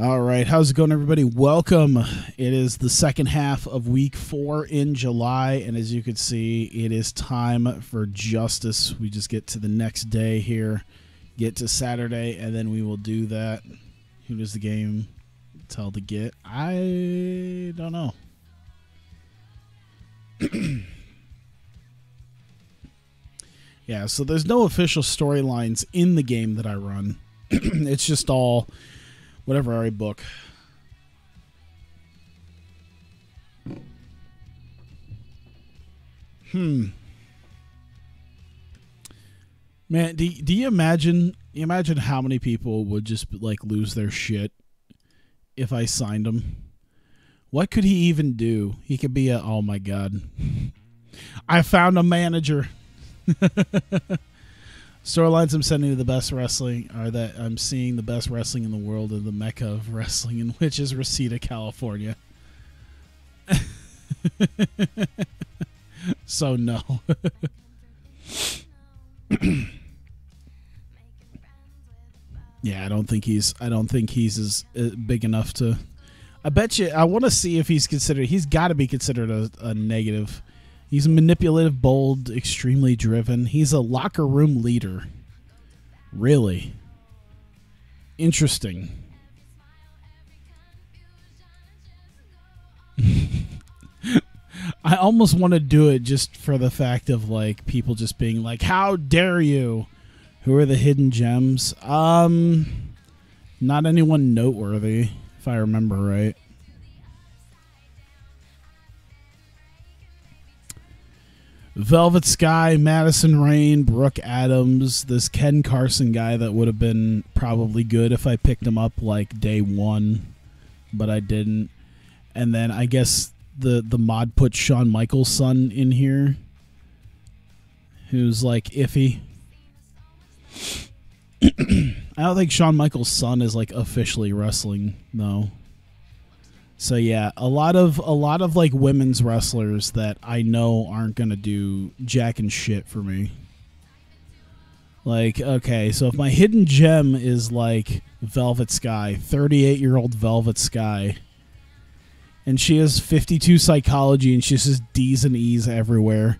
All right, how's it going, everybody? Welcome. It is the second half of week 4 in July, and as you can see, it is time for justice. We just get to the next day here, get to Saturday, and then we will do that. Who does the game tell to get? I don't know. Yeah, so there's no official storylines in the game that I run. It's just all whatever I book. Man, do you imagine how many people would just like lose their shit if I signed him? What could he even do? He could be a, oh my god, I found a manager. Storylines I'm sending to the best wrestling are that I'm seeing the best wrestling in the world in the mecca of wrestling, in which is Reseda, California. So no. Yeah, I don't think he's as big enough to. I bet you. I want to see if he's considered. He's got to be considered a negative. He's manipulative, bold, extremely driven. He's a locker room leader. Really? Interesting. I almost want to do it just for the fact of like people just being like, "How dare you?" Who are the hidden gems? Not anyone noteworthy, if I remember right. Velvet Sky, Madison Rain, Brooke Adams, this Ken Carson guy that would have been probably good if I picked him up like day 1, but I didn't. And then I guess the mod put Shawn Michaels' son in here, who's like iffy. I don't think Shawn Michaels' son is like officially wrestling though. So yeah, a lot of like women's wrestlers that I know aren't gonna do jack and shit for me. Like, okay, so if my hidden gem is like Velvet Sky, 38-year-old Velvet Sky, and she has 52 psychology and she's just D's and E's everywhere,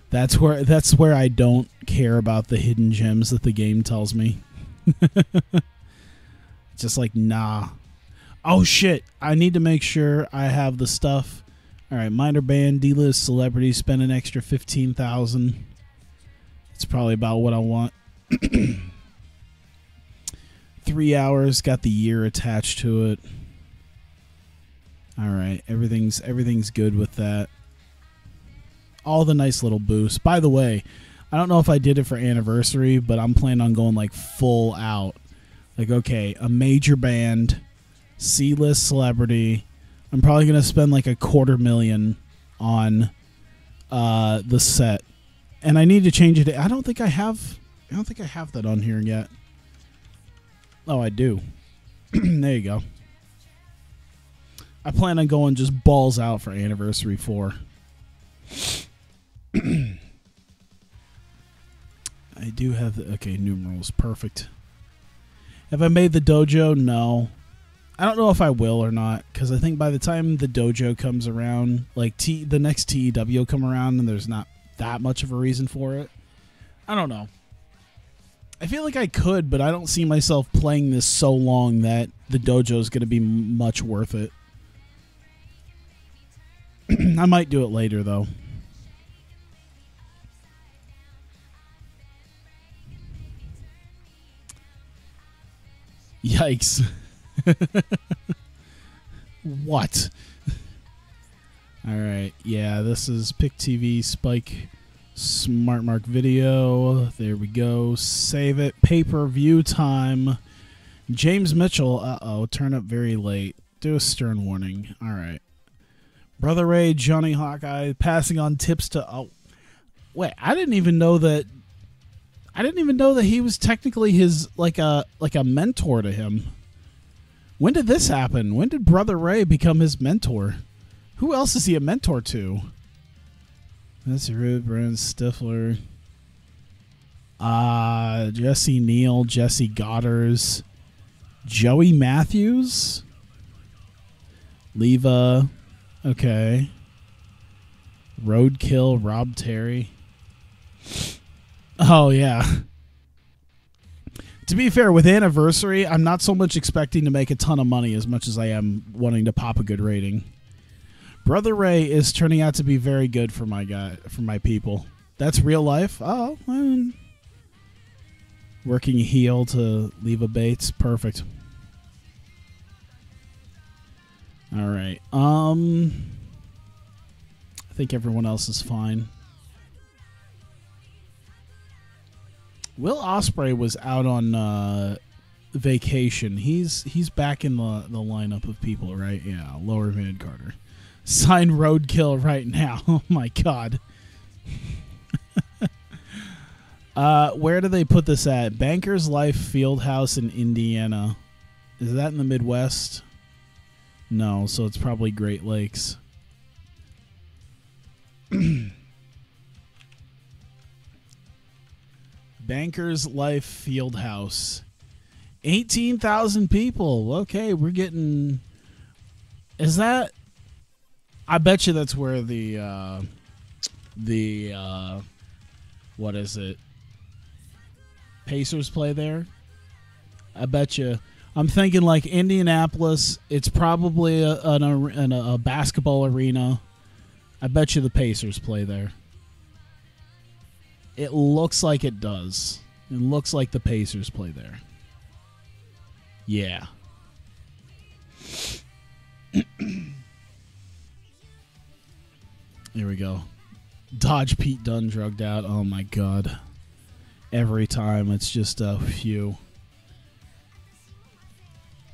that's where I don't care about the hidden gems that the game tells me. Just like, nah. Oh shit, I need to make sure I have the stuff. Alright, minor band, D-list celebrities, spend an extra $15,000. It's probably about what I want. 3 hours, got the year attached to it. Alright, everything's good with that. All the nice little boosts. By the way, I don't know if I did it for anniversary, but I'm planning on going like full out. Like, okay, a major band, C-list celebrity. I'm probably gonna spend like $250,000 on the set, and I need to change it. I don't think I have that on here yet. Oh, I do. There you go. I plan on going just balls out for anniversary 4. I do have the okay numerals. Perfect. Have I made the dojo? No. I don't know if I will or not, because I think by the time the dojo comes around, like the next TEW will come around, and there's not that much of a reason for it. I don't know. I feel like I could, but I don't see myself playing this so long that the dojo is going to be much worth it. I might do it later, though. Yikes. What? Alright, yeah, this is Pick TV, Spike, Smart Mark Video. There we go. Save it. Pay-per-view time. James Mitchell. Uh-oh, turn up very late. Do a stern warning. Alright. Brother Ray, Johnny Hawkeye, passing on tips to... Oh, wait, I didn't even know that he was technically his like a mentor to him. When did this happen? When did Brother Ray become his mentor? Who else is he a mentor to? That's Rude, Brent Stifler. Jesse Neal, Jesse Goddard, Joey Matthews. Leva. Okay. Roadkill, Rob Terry. Oh, yeah. To be fair, with Anniversary, I'm not so much expecting to make a ton of money as much as I am wanting to pop a good rating. Brother Ray is turning out to be very good for my people. That's real life. Oh, working heel to Leva Bates. Perfect. All right. I think everyone else is fine. Will Ospreay was out on vacation. He's back in the lineup of people, right? Yeah, lower mid Carter. Sign Roadkill right now. Oh my God. Where do they put this at? Bankers Life Fieldhouse in Indiana. Is that in the Midwest? No, so it's probably Great Lakes. Bankers Life Fieldhouse. 18,000 people. Okay, we're getting... Is that... I bet you that's where the what is it? Pacers play there? I bet you. I'm thinking like Indianapolis. It's probably a basketball arena. I bet you the Pacers play there. It looks like it does. It looks like the Pacers play there. Yeah. Here we go. Dodge Pete Dunne drugged out. Oh my God. Every time it's just a few.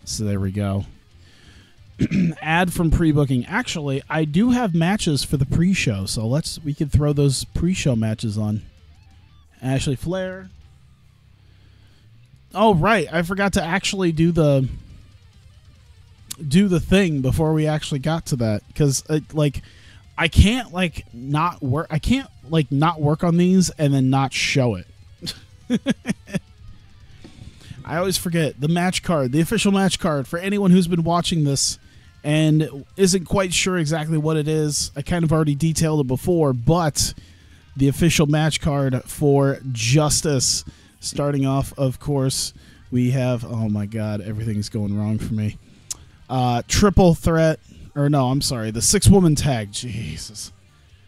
So there we go. Ad from pre-booking. Actually, I do have matches for the pre-show, so we could throw those pre-show matches on. Ashley Flair. Oh right, I forgot to actually do the thing before we actually got to that, because I can't not work. I can't not work on these and then not show it. I always forget the match card, the official match card for anyone who's been watching this and isn't quite sure exactly what it is. I kind of already detailed it before, but the official match card for Justice. Starting off, of course, we have, oh my God, everything's going wrong for me. Triple threat, or no, I'm sorry, the 6-woman tag. Jesus.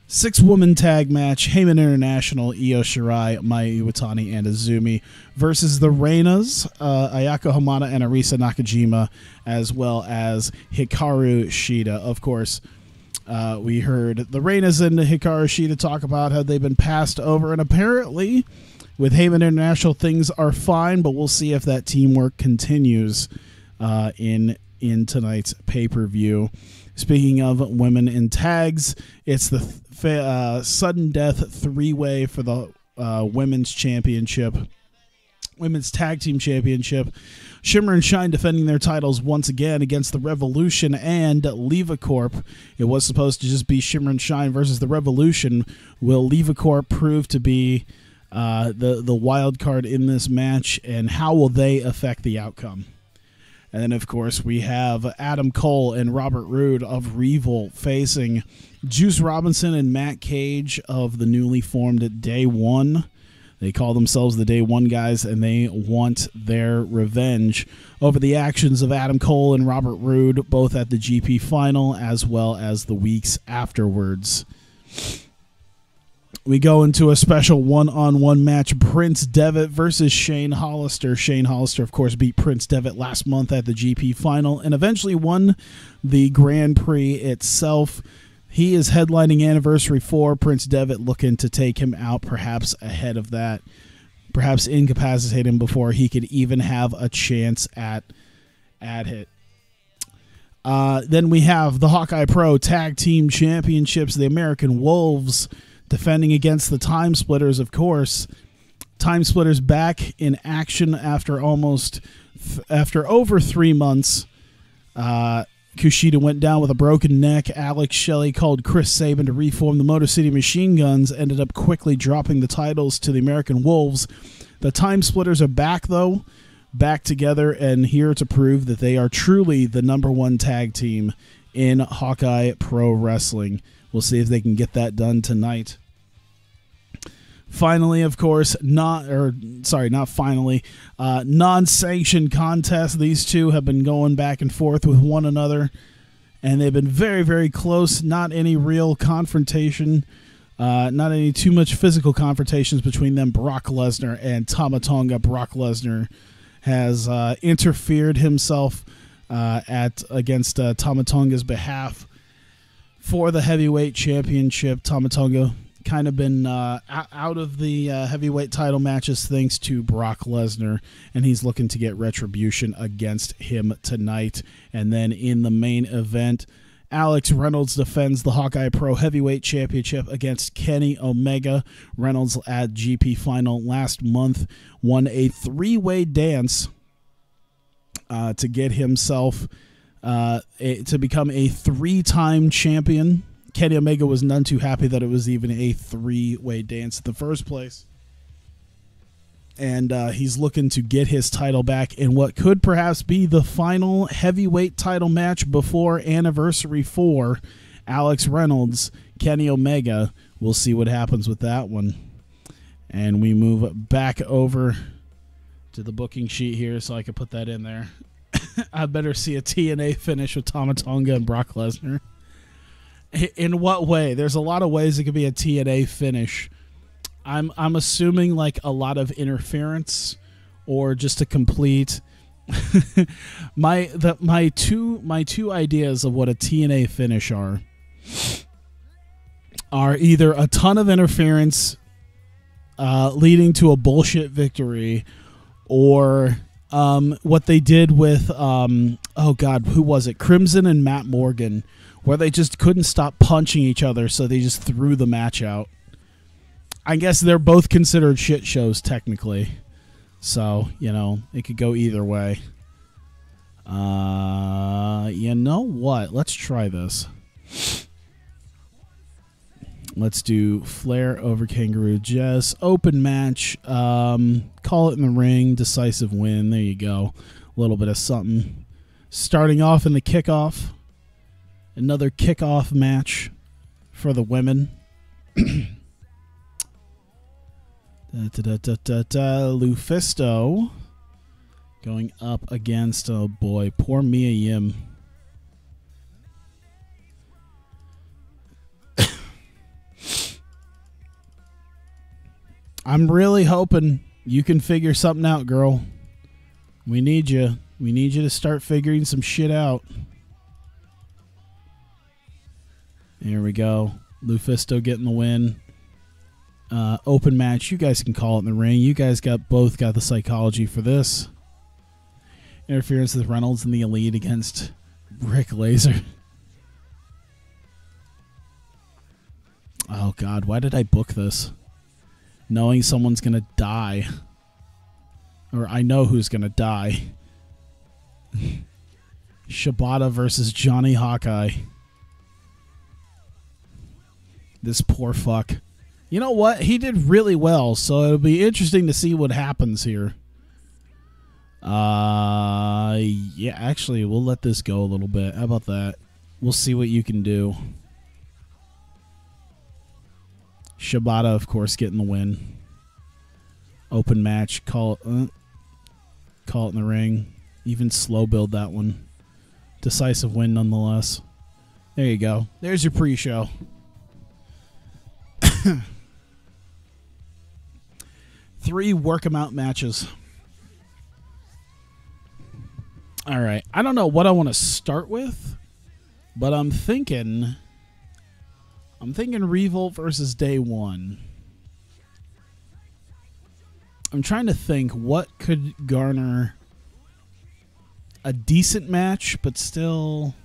6-woman tag match, Heyman International, Io Shirai, Mai Iwatani, and Azumi versus the Reinas, Ayako Hamada and Arisa Nakajima, as well as Hikaru Shida. Of course, we heard the Reinas and Hikaru Shida talk about how they've been passed over, and apparently with Heyman International things are fine, but we'll see if that teamwork continues in tonight's pay-per-view. Speaking of women in tags, it's the sudden death 3-way for the women's championship, women's tag team championship. Shimmer and Shine defending their titles once again against the Revolution and Leva Corp. It was supposed to just be Shimmer and Shine versus the Revolution. Will Leva Corp prove to be the wild card in this match, and how will they affect the outcome? And then, of course, we have Adam Cole and Robert Roode of Revolt facing Juice Robinson and Matt Cage of the newly formed Day One. They call themselves the Day One guys, and they want their revenge over the actions of Adam Cole and Robert Roode, both at the GP final as well as the weeks afterwards. We go into a special one-on-one match, Prince Devitt versus Shane Hollister. Shane Hollister, of course, beat Prince Devitt last month at the GP final and eventually won the Grand Prix itself. He is headlining Anniversary 4. Prince Devitt looking to take him out perhaps ahead of that, perhaps incapacitate him before he could even have a chance at it. Then we have the Hawkeye Pro Tag Team Championships, the American Wolves, defending against the Time Splitters, of course. Time Splitters back in action after over 3 months. Kushida went down with a broken neck. Alex Shelley called Chris Sabin to reform the Motor City Machine Guns, ended up quickly dropping the titles to the American Wolves. The Time Splitters are back, though, back together, and here to prove that they are truly the #1 tag team in Hawkeye Pro Wrestling. We'll see if they can get that done tonight. Finally, of course, non-sanctioned contest. These two have been going back and forth with one another, and they've been very, very close. Not any real confrontation, not any too much physical confrontations between them. Brock Lesnar and Tama Tonga. Brock Lesnar has interfered himself against Tama Tonga's behalf for the heavyweight championship. Tama Tonga kind of been out of the heavyweight title matches thanks to Brock Lesnar, and he's looking to get retribution against him tonight. And then in the main event, Alex Reynolds defends the Hawkeye Pro Heavyweight Championship against Kenny Omega. Reynolds at GP Final last month won a three-way dance to get himself to become a three-time champion. Kenny Omega was none too happy that it was even a three-way dance in the first place. And he's looking to get his title back in what could perhaps be the final heavyweight title match before Anniversary 4. Alex Reynolds, Kenny Omega. We'll see what happens with that one. And we move back over to the booking sheet here so I can put that in there. I better see a TNA finish with Tama Tonga and Brock Lesnar. In what way? There's a lot of ways it could be a TNA finish. I'm assuming like a lot of interference or just a complete my two ideas of what a TNA finish are either a ton of interference leading to a bullshit victory, or what they did with oh god, who was it? Crimson and Matt Morgan, where they just couldn't stop punching each other, so they just threw the match out. I guess they're both considered shit shows technically, so you know it could go either way. You know what? Let's try this. Let's do Flair over Kangaroo Jess. Open match. Call it in the ring. Decisive win. There you go. A little bit of something. Starting off in the kickoff. Another kickoff match for the women. Lufisto going up against, oh boy, poor Mia Yim. I'm really hoping you can figure something out, girl. We need you. We need you to start figuring some shit out. Here we go. Lufisto getting the win. Open match. You guys can call it in the ring. You guys both got the psychology for this. Interference with Reynolds and the Elite against Rick Laser. Oh, God. Why did I book this? Knowing someone's going to die. Or I know who's going to die. Shibata versus Johnny Hawkeye. This poor fuck. You know what? He did really well, so it'll be interesting to see what happens here. Yeah, actually, we'll let this go a little bit. How about that? We'll see what you can do. Shibata, of course, getting the win. Open match. Call it in the ring. Even slow build that one. Decisive win nonetheless. There you go. There's your pre-show. 3 work 'em out matches. All right. I don't know what I want to start with, but I'm thinking Revolt versus Day One. I'm trying to think what could garner a decent match, but still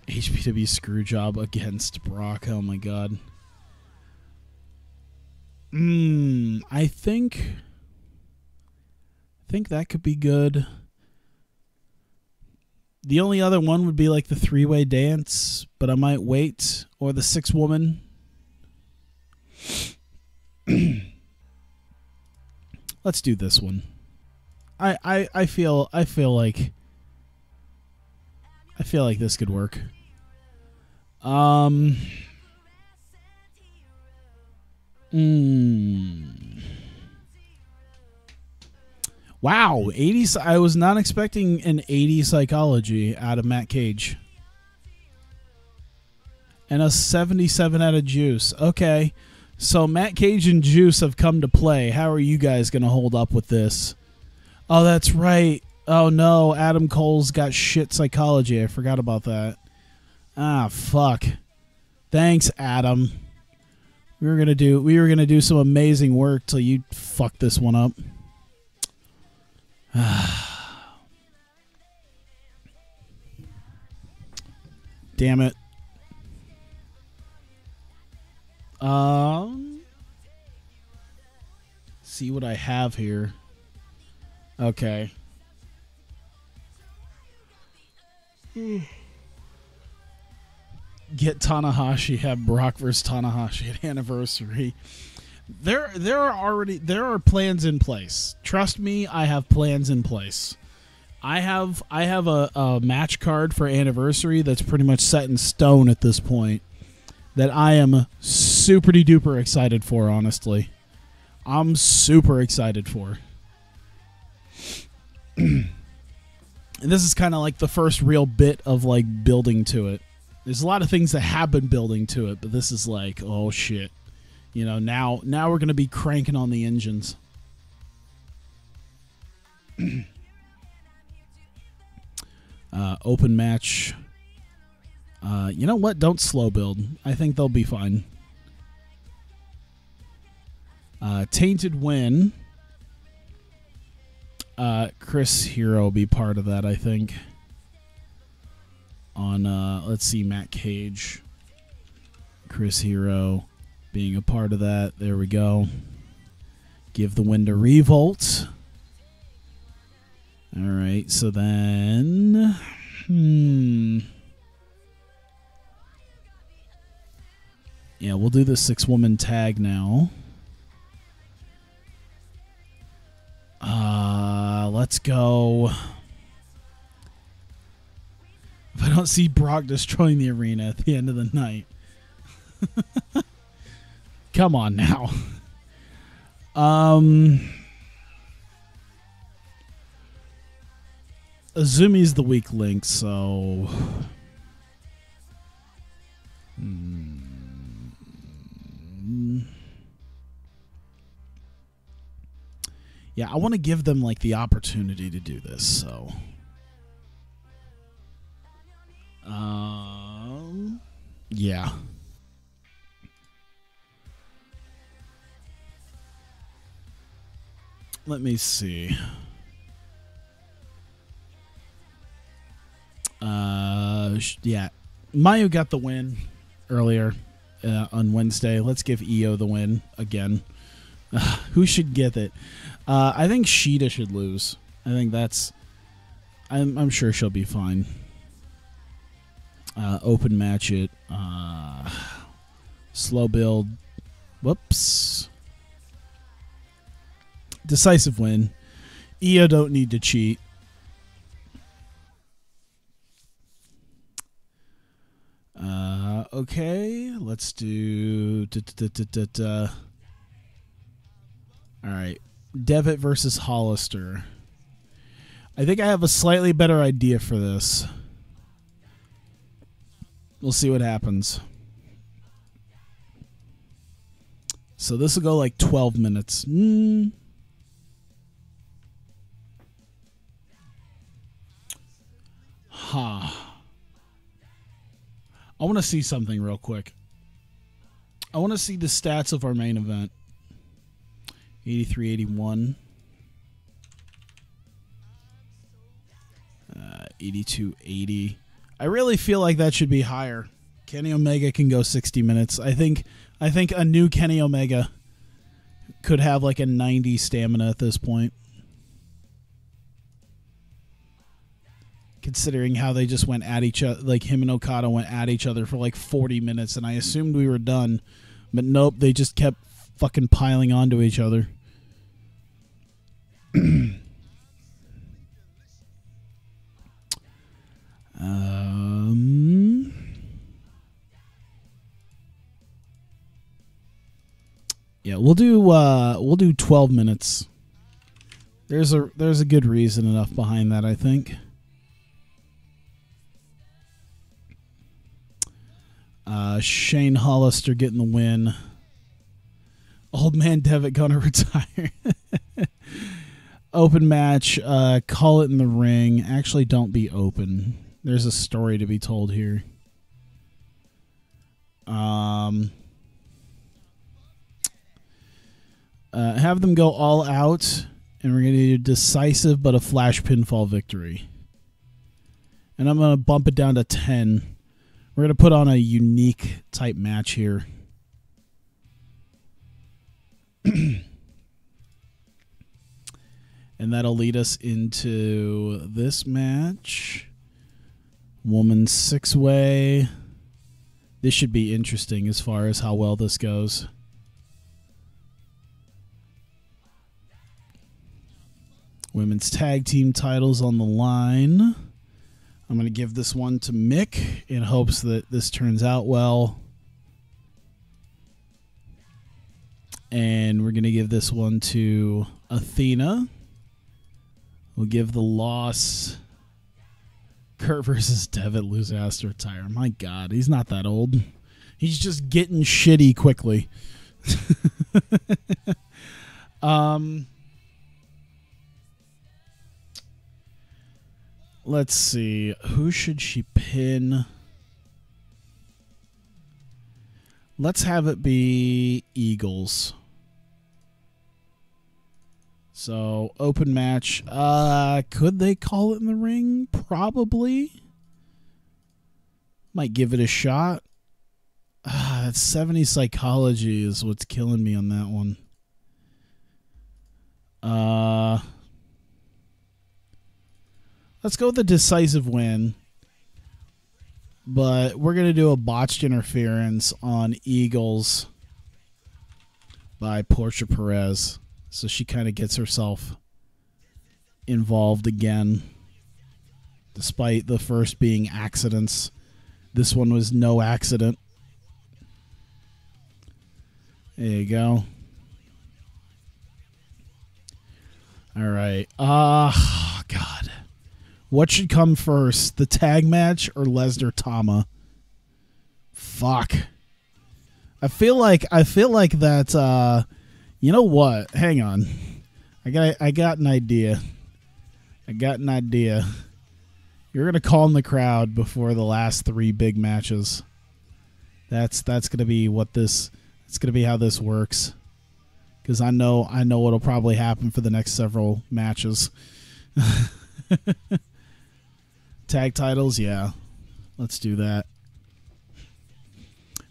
HPW Screwjob against Brock. Oh my god. I think that could be good. The only other one would be like the 3-way dance, but I might wait, or the 6-woman. Let's do this one. I feel like I feel like this could work. Wow, 80s. I was not expecting an 80 psychology out of Matt Cage. And a 77 out of Juice. Okay, so Matt Cage and Juice have come to play. How are you guys going to hold up with this? Oh, that's right. Oh, no, Adam Cole's got shit psychology. I forgot about that. Ah, fuck. Thanks, Adam. We were gonna do some amazing work till you fucked this one up. Damn it. See what I have here. Okay. Get Tanahashi, have Brock versus Tanahashi at Anniversary. There are plans in place. Trust me, I have plans in place. I have a match card for Anniversary that's pretty much set in stone at this point that I am super duper excited for, honestly. I'm super excited for. And this is kind of like the first real bit of like building to it. There's a lot of things that have been building to it, but this is like, oh shit. You know, now we're going to be cranking on the engines. Open match. You know what? Don't slow build. I think they'll be fine. Tainted win. Chris Hero will be part of that, I think. On, let's see, Matt Cage. Chris Hero being a part of that. There we go. Give the win to Revolt. All right, so then... Yeah, we'll do the 6-woman tag now. Let's go. If I don't see Brock destroying the arena at the end of the night. Come on now. Azumi's the weak link, so... Yeah, I want to give them like the opportunity to do this, so... Yeah. Let me see. Yeah. Mayu got the win earlier on Wednesday. Let's give Io the win again. Who should get it? I think Shida should lose. I think that's... I'm sure she'll be fine. Open match it. Slow build. Whoops. Decisive win. Io don't need to cheat. Okay, let's do... Alright. Devitt versus Hollister. I think I have a slightly better idea for this. We'll see what happens. So this will go like 12 minutes. I want to see something real quick. I want to see the stats of our main event. 83-81. 82-80. I really feel like that should be higher. Kenny Omega can go 60 minutes. I think a new Kenny Omega could have like a 90 stamina at this point. Considering how they just went at each other, like him and Okada went at each other for like 40 minutes, and I assumed we were done. But nope, they just kept fucking piling onto each other. We'll do 12 minutes. There's a good reason enough behind that, I think. Shane Hollister getting the win. Old man Devitt gonna retire. Open match. Call it in the ring. Actually, don't be open. There's a story to be told here. Have them go all out, and we're going to do decisive but a flash pinfall victory. And I'm going to bump it down to 10. We're going to put on a unique type match here. And that'll lead us into this match. Woman's 6-way. This should be interesting as far as how well this goes. Women's tag team titles on the line. I'm going to give this one to Mick in hopes that this turns out well. And we're going to give this one to Athena. We'll give the loss. Kurt versus Devitt, loser has to retire. My God, he's not that old. He's just getting shitty quickly. Let's see. Who should she pin? Let's have it be Eagles. So, open match. Could they call it in the ring? Probably. Might give it a shot. That 70 psychology is what's killing me on that one. Let's go with the decisive win. But we're going to do a botched interference on Eagles by Portia Perez. So she kind of gets herself involved again. Despite the first being accidents, this one was no accident. There you go. All right. Oh, God. What should come first, the tag match or Lesnar Tama? Fuck. I feel like that. You know what? Hang on. I got an idea. You're gonna calm the crowd before the last 3 big matches. That's gonna be what this. It's gonna be how this works. Because I know what'll probably happen for the next several matches. Tag titles, yeah. Let's do that.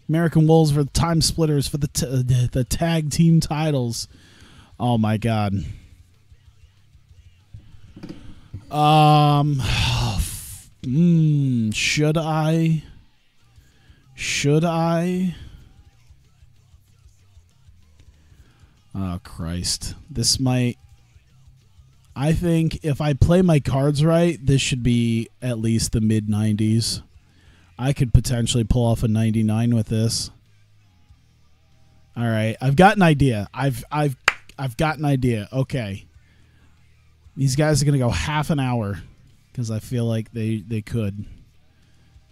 American Wolves for the Time Splitters for the tag team titles. Oh my God. Should I? Oh Christ. This might. I think if I play my cards right, this should be at least the mid-90s. I could potentially pull off a 99 with this. All right, I've got an idea. I've got an idea. Okay, these guys are gonna go half an hour because I feel like they could.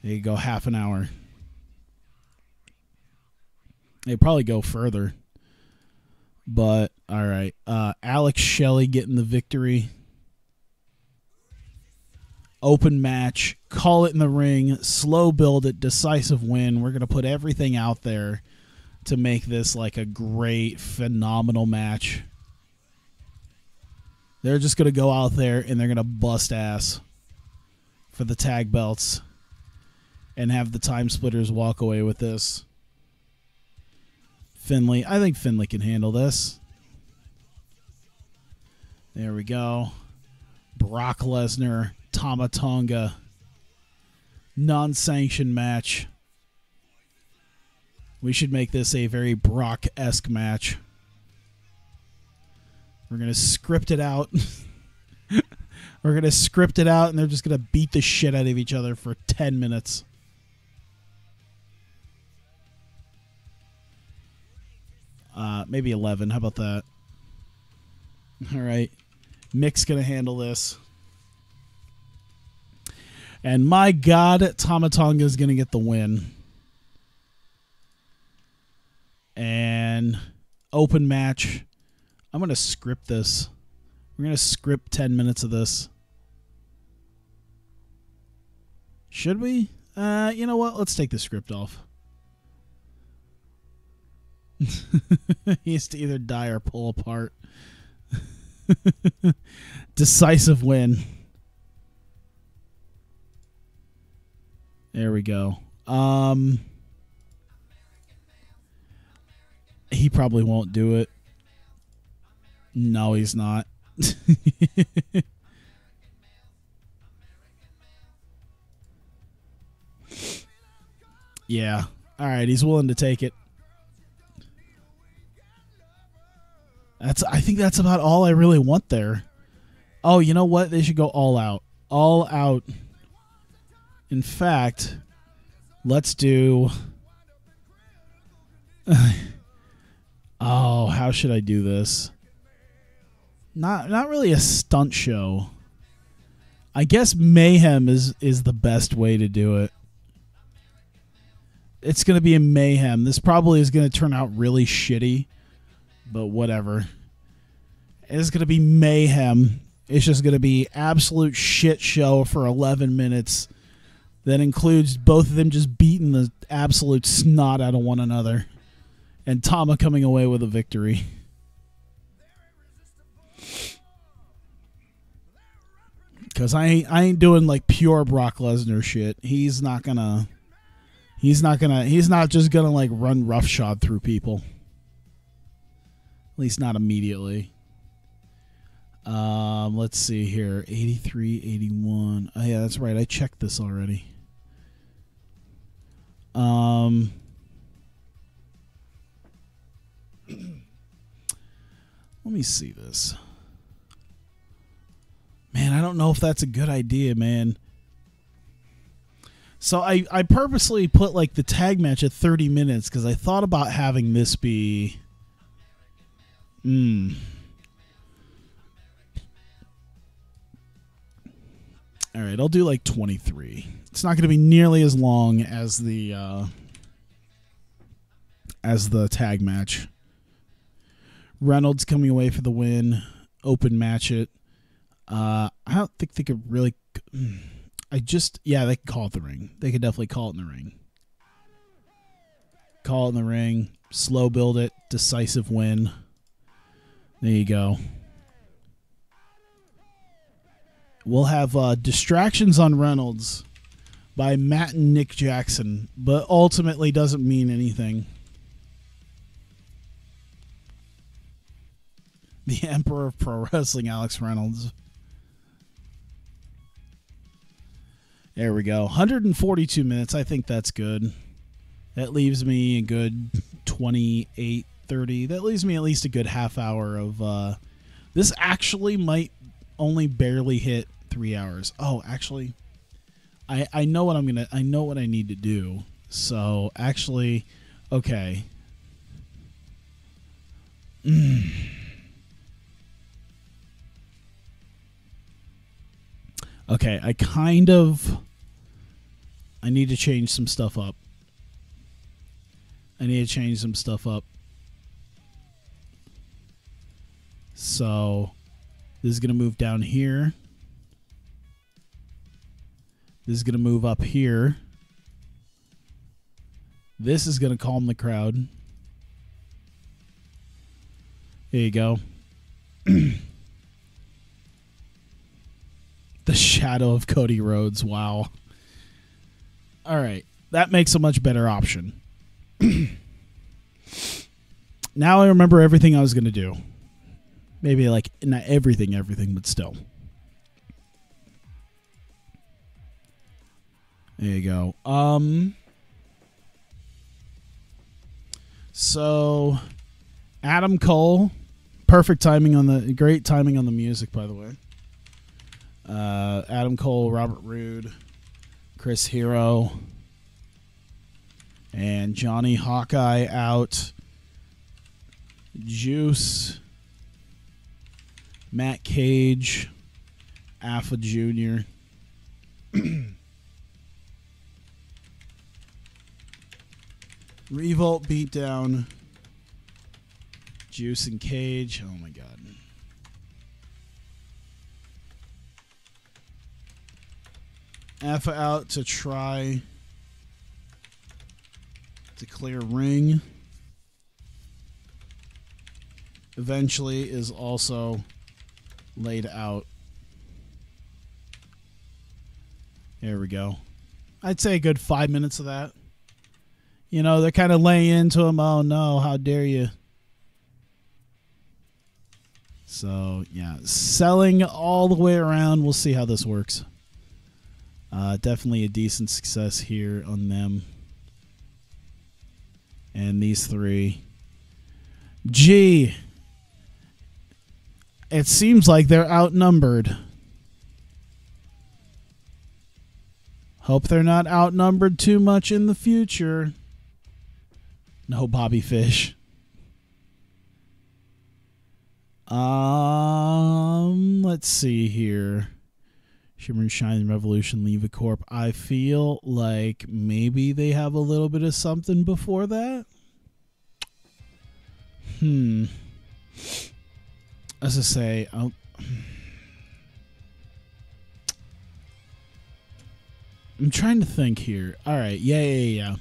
They go half an hour. They probably go further. But, all right. Alex Shelley getting the victory. Open match. Call it in the ring. Slow build it. Decisive win. We're going to put everything out there to make this like a great, phenomenal match. They're just going to go out there and they're going to bust ass for the tag belts and have the Time Splitters walk away with this. Finley. I think Finley can handle this. There we go. Brock Lesnar, Tama Tonga. Non-sanctioned match. We should make this a very Brock-esque match. We're going to script it out. We're going to script it out, and they're just going to beat the shit out of each other for 10 minutes. Maybe 11. How about that? All right. Mick's going to handle this. And my God, Tama Tonga is going to get the win. And open match. I'm going to script this. We're going to script 10 minutes of this. Should we? You know what? Let's take the script off. He has to either die or pull apart. Decisive win. There we go. He probably won't do it. No, he's not. Yeah. All right, he's willing to take it. I think that's about all I really want there. Oh, you know what? They should go all out. All out. In fact, let's do... Oh, how should I do this? Not really a stunt show. I guess mayhem is the best way to do it. It's going to be a mayhem. This probably is going to turn out really shitty, but whatever. It's going to be mayhem. It's just going to be absolute shit show for 11 minutes that includes both of them just beating the absolute snot out of one another. And Tama coming away with a victory. Because I ain't doing like pure Brock Lesnar shit. He's not just gonna like run roughshod through people. At least not immediately. Let's see here. 83, 81. Oh yeah, that's right. I checked this already. Let me see this. Man, I don't know if that's a good idea, man. So I purposely put like the tag match at 30 minutes because I thought about having this be... All right, I'll do like 23. It's not going to be nearly as long as the tag match. Reynolds coming away for the win. Open match it. I don't think they could really... they could call it the ring. They could definitely call it in the ring. Call it in the ring. Slow build it. Decisive win. There you go. We'll have Distractions on Reynolds by Matt and Nick Jackson, but ultimately doesn't mean anything. The Emperor of Pro Wrestling, Alex Reynolds. There we go. 142 minutes. I think that's good. That leaves me a good 28, 30. That leaves me at least a good half hour of... this actually might only barely hit 3 hours. Oh, actually, I know what I know what I need to do. So, actually, okay. Okay, I need to change some stuff up. So, this is going to move down here. This is going to move up here. This is going to calm the crowd. There you go. The shadow of Cody Rhodes. Wow. All right. That makes a much better option. Now I remember everything I was going to do. Maybe like not everything, but still. There you go. So Adam Cole, great timing on the music, by the way. Adam Cole, Robert Roode, Chris Hero, and Johnny Hawkeye out. Juice, Matt Cage, Alpha Jr., Revolt Beatdown, Juice and Cage. Oh my god. Alpha out to try to clear ring. Eventually is also laid out. There we go. I'd say a good 5 minutes of that. You know, they're kind of laying into him. Oh no, how dare you. So, yeah, selling all the way around. We'll see how this works. Definitely a decent success here on them. And these three. Gee. It seems like they're outnumbered. Hope they're not outnumbered too much in the future. No Bobby Fish. Let's see here. Shimmer and Shine, Revolution, Leave a Corp. I feel like maybe they have a little bit of something before that. As I say, I'm trying to think here. All right, yeah.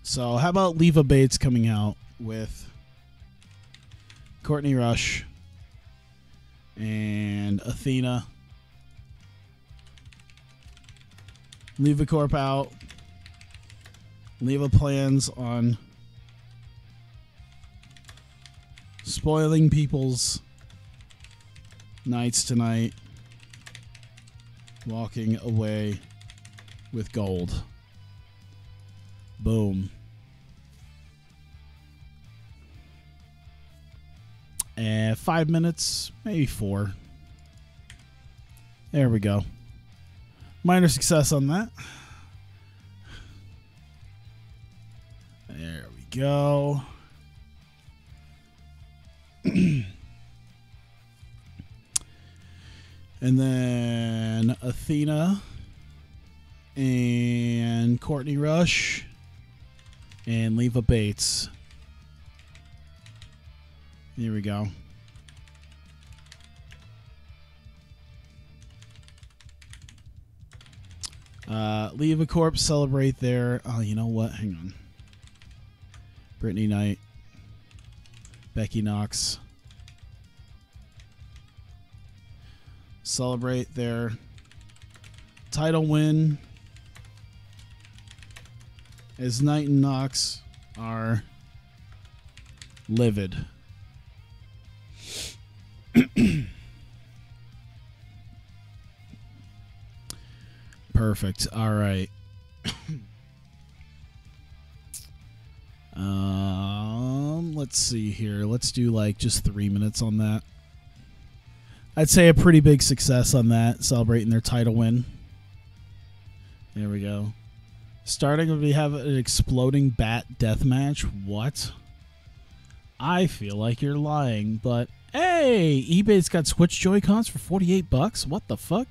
So how about Leva Bates coming out with Courtney Rush and Athena. Leva Corp out. Leva plans on spoiling people's nights tonight, walking away with gold. Boom. And 5 minutes, maybe 4. There we go. Minor success on that. There we go. And then Athena and Courtney Rush and Leva Bates. Here we go. Leva Corp celebrate their... Oh, you know what? Hang on. Brittany Knight. Becky Knox. Celebrate their title win as Knight and Knox are livid. Perfect. All right. Let's see here. Let's do like just 3 minutes on that. I'd say a pretty big success on that, celebrating their title win. There we go. Starting, we have an exploding bat death match. What? I feel like you're lying, but hey, eBay's got Switch Joy-Cons for $48. What the fuck?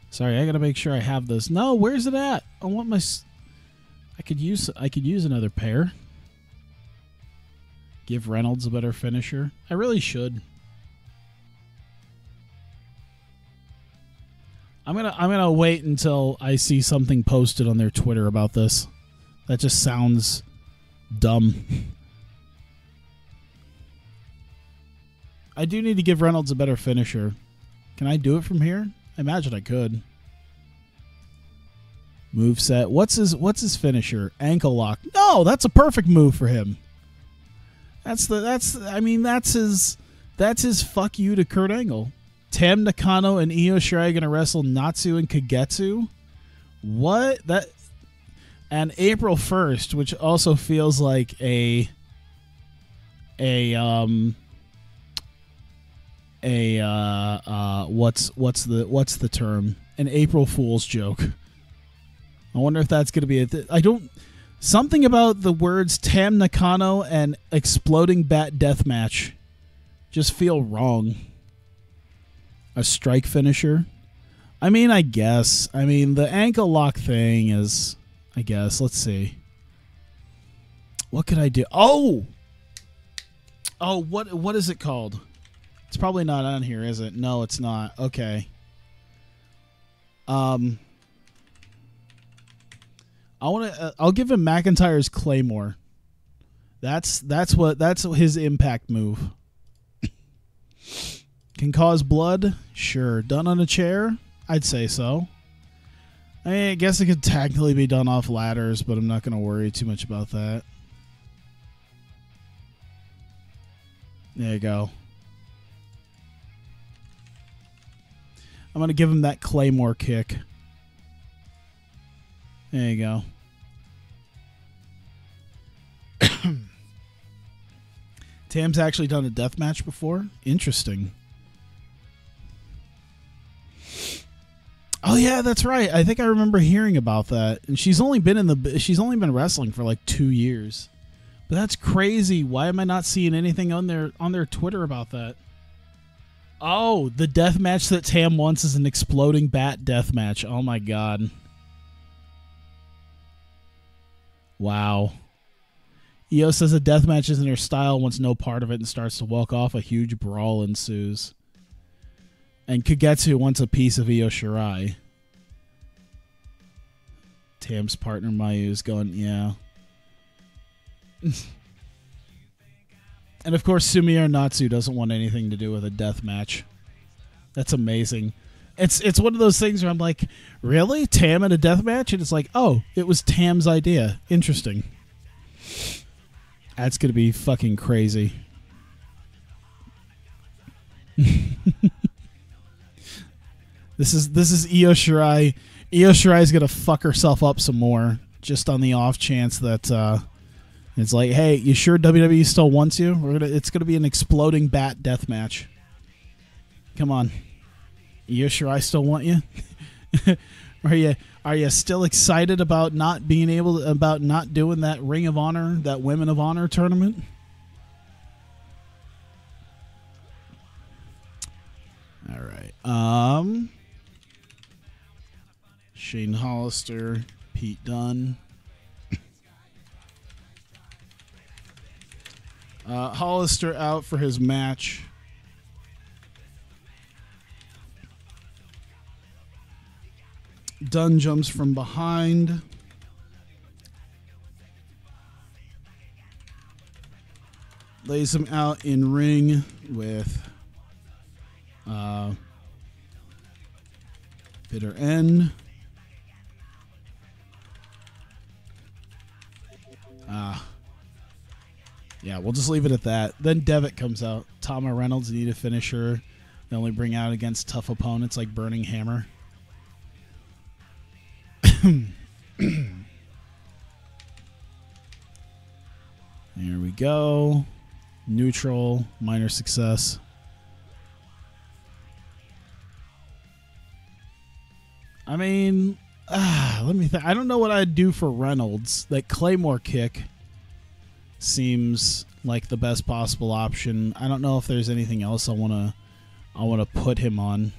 Sorry, I gotta make sure I have this. No, where's it at? I want my. I could use another pair. Give Reynolds a better finisher. I really should. I'm gonna wait until I see something posted on their Twitter about this. That just sounds dumb. I do need to give Reynolds a better finisher. Can I do it from here? I imagine I could. Moveset. What's his finisher? Ankle lock. No, that's a perfect move for him. That's his fuck you to Kurt Angle. Tam Nakano and Io Shirai gonna wrestle Natsu and Kagetsu. What? That and April 1st, which also feels like what's the term? An April Fool's joke. I wonder if that's going to be I don't... Something about the words Tam Nakano and Exploding Bat Deathmatch just feel wrong. A strike finisher? I mean, I guess. I mean, the ankle lock thing is... I guess. Let's see. What could I do? Oh! Oh, what is it called? It's probably not on here, is it? No, it's not. Okay. I'll give him McIntyre's Claymore. That's his impact move. Can cause blood? Sure. Done on a chair? I'd say so. I guess it could technically be done off ladders, but I'm not going to worry too much about that. There you go. I'm going to give him that Claymore kick. There you go. Tam's actually done a death match before. Interesting. Oh yeah, that's right. I think I remember hearing about that. And she's only been wrestling for like 2 years. But that's crazy. Why am I not seeing anything on their Twitter about that? Oh, the death match that Tam wants is an exploding bat death match. Oh my god. Wow. Io says a death match isn't her style, wants no part of it, and starts to walk off. A huge brawl ensues. And Kagetsu wants a piece of Io Shirai. Tam's partner Mayu's going, yeah. And of course, Sumiya Natsu doesn't want anything to do with a death match. That's amazing. It's one of those things where I'm like, really? Tam in a death match? And it's like, oh, it was Tam's idea. Interesting. That's going to be fucking crazy. This is Io Shirai. Io Shirai is going to fuck herself up some more just on the off chance that it's like, hey, you sure WWE still wants you? It's going to be an exploding bat death match. Come on. Io Shirai still want you? Are you still excited about not doing that Ring of Honor, that Women of Honor tournament? All right. Shane Hollister, Pete Dunne. Hollister out for his match. Dunne jumps from behind. Lays him out in ring with bitter end. Yeah, we'll just leave it at that. Then Devitt comes out. Tama Reynolds need a finisher. They only bring out against tough opponents like Burning Hammer. There we go. Neutral, minor success. I mean, let me think. I don't know what I'd do for Reynolds. That Claymore kick seems like the best possible option. I don't know if there's anything else I want to put him on.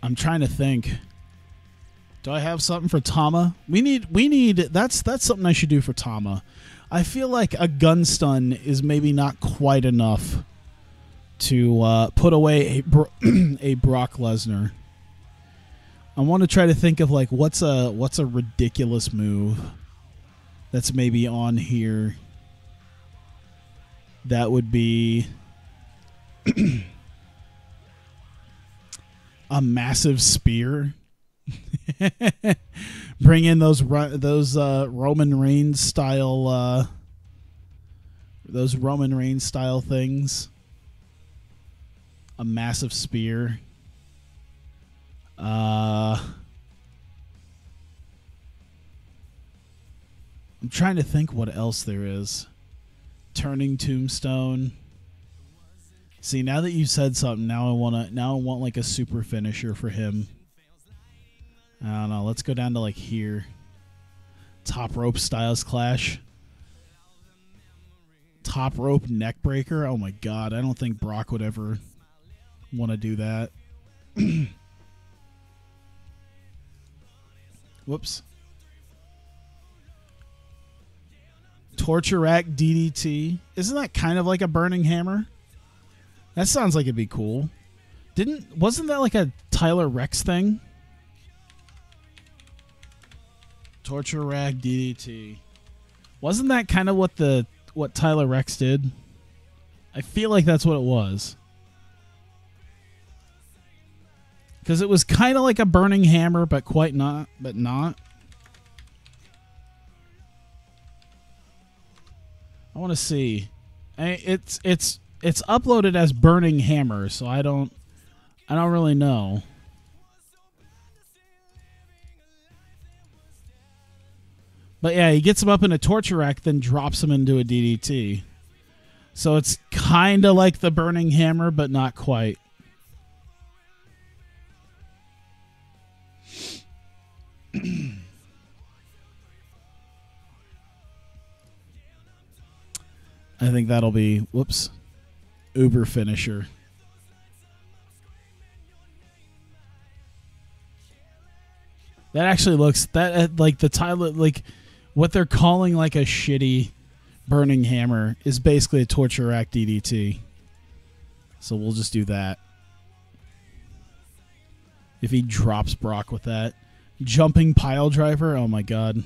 I'm trying to think. Do I have something for Tama? We need that's something I should do for Tama. I feel like a gun stun is maybe not quite enough to put away a Brock Lesnar. I want to try to think of like what's a ridiculous move that's maybe on here that would be a massive spear. Bring in those Roman Reigns style things. A massive spear. I'm trying to think what else there is. Turning Tombstone. See, now that you said something, now I want like a super finisher for him. I don't know. Let's go down to like here. Top rope Styles Clash. Top rope neck breaker. Oh my god, I don't think Brock would ever want to do that. Whoops. Torture rack DDT. Isn't that kind of like a burning hammer? That sounds like it'd be cool. Wasn't that like a Tyler Rex thing? Torture rack DDT. Wasn't that kind of what Tyler Rex did? I feel like that's what it was. Because it was kind of like a burning hammer, but not. I want to see. It's uploaded as burning hammer, so I don't really know. But yeah, he gets him up in a torture rack, then drops him into a DDT. So it's kind of like the burning hammer, but not quite. I think that'll be, whoops, Uber finisher. That actually looks, like the Tyler, like what they're calling like a shitty burning hammer is basically a torture rack DDT. So we'll just do that. If he drops Brock with that. Jumping pile driver, oh my god.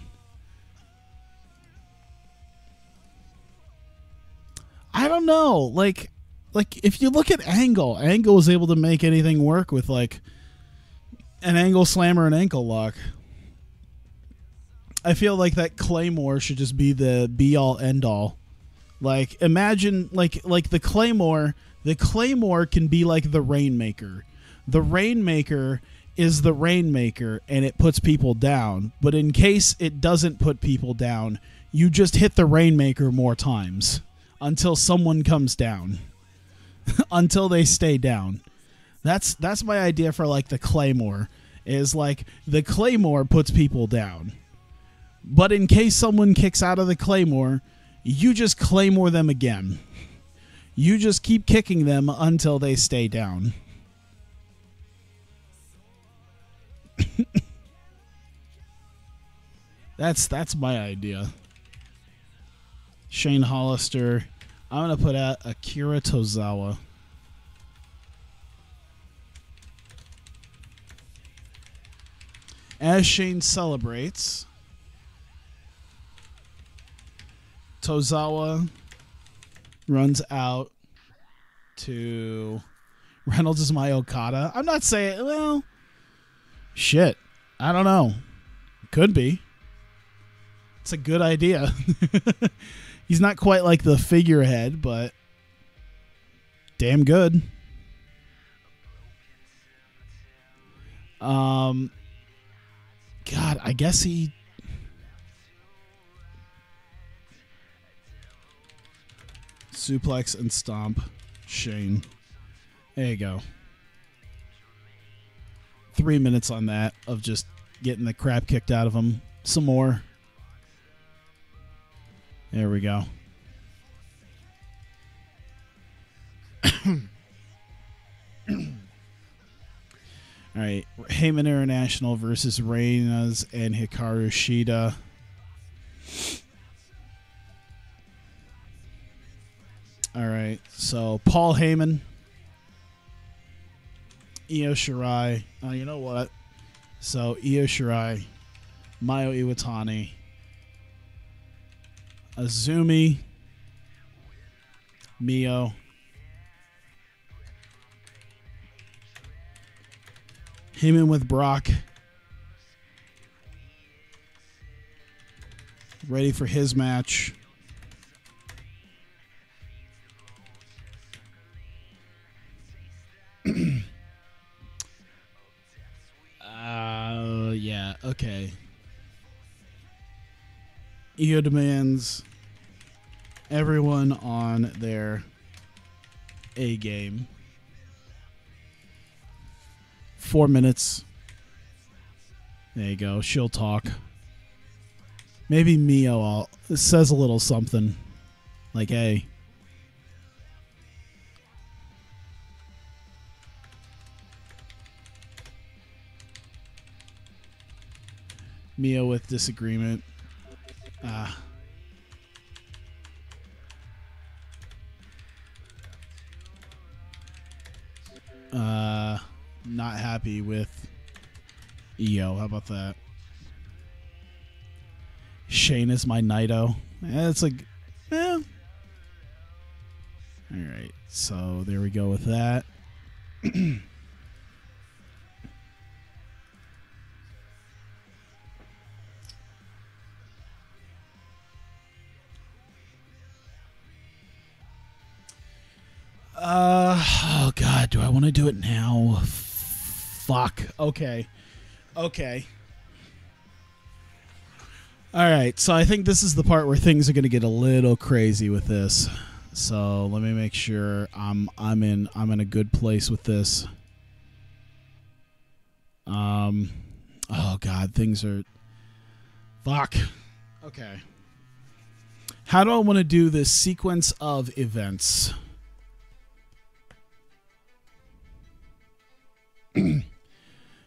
I don't know. Like if you look at Angle was able to make anything work with like an angle slam or an ankle lock. I feel like that Claymore should just be the be all end all. Like imagine like the Claymore can be like the Rainmaker. The Rainmaker is the Rainmaker and it puts people down, but in case it doesn't put people down, you just hit the Rainmaker more times until someone comes down. Until they stay down. That's my idea for like the Claymore, is like the Claymore puts people down. But in case someone kicks out of the Claymore, you just Claymore them again. You just keep kicking them until they stay down. That's my idea. Shane Hollister. I'm going to put out Akira Tozawa. As Shane celebrates, Tozawa runs out to Reynolds is my Okada. I'm not saying, well, shit. I don't know. Could be. It's a good idea. He's not quite like the figurehead, but damn good. God, I guess he... Suplex and stomp Shane. There you go. 3 minutes on that of just getting the crap kicked out of him. Some more. There we go. All right, Heyman International versus Reynolds and Hikaru Shida. All right, so Paul Heyman, Io Shirai. Oh, you know what? So Io Shirai, Mayo Iwatani, Azumi, Mio, Heyman with Brock, ready for his match. Yeah, okay. Io demands everyone on their A game. 4 minutes. There you go. She'll talk. Maybe Mio says a little something. Like, hey. Mio with disagreement. Not happy with Io. How about that? Shane is my Naito. It's like, eh. All right. So there we go with that. Oh God, do I want to do it now? Fuck. Okay. Okay. All right, so I think this is the part where things are going to get a little crazy with this. So let me make sure I'm in a good place with this. Oh God, things are fuck. Okay. How do I want to do this sequence of events?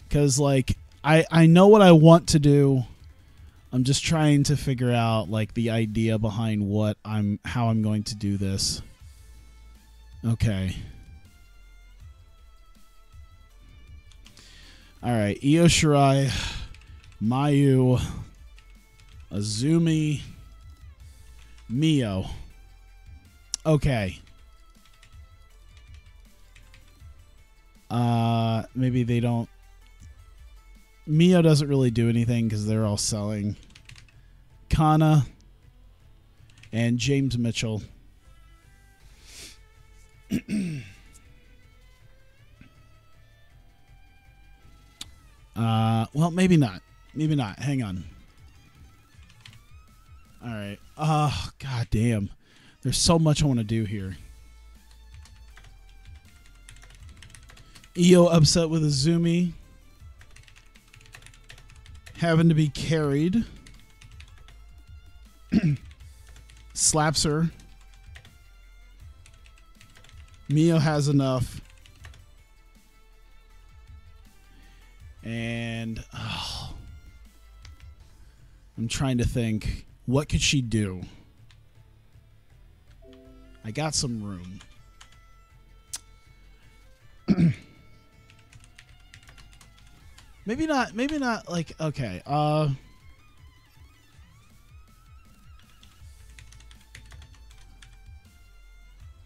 Because like I know what I want to do. I'm just trying to figure out like the idea behind how I'm going to do this. Okay. All right, Io Shirai, Mayu, Azumi, Mio. Okay. Maybe they don't. Mio doesn't really do anything because they're all selling. Kana and James Mitchell. Well, maybe not. Maybe not. Hang on. All right. Oh, God damn. There's so much I want to do here. Io upset with Azumi. Having to be carried. Slaps her. Mio has enough. And I'm trying to think, what could she do? I got some room. Maybe not like, okay.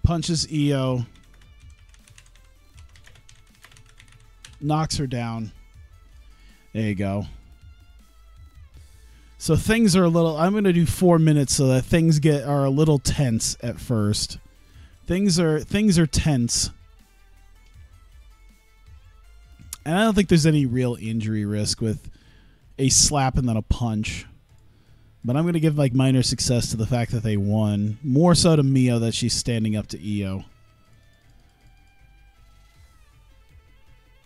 Punches Io. Knocks her down. There you go. So things are a little, I'm going to do 4 minutes so that things are a little tense at first. Things are tense. And I don't think there's any real injury risk with a slap and then a punch. But I'm going to give like minor success to the fact that they won. More so to Mio that she's standing up to Io.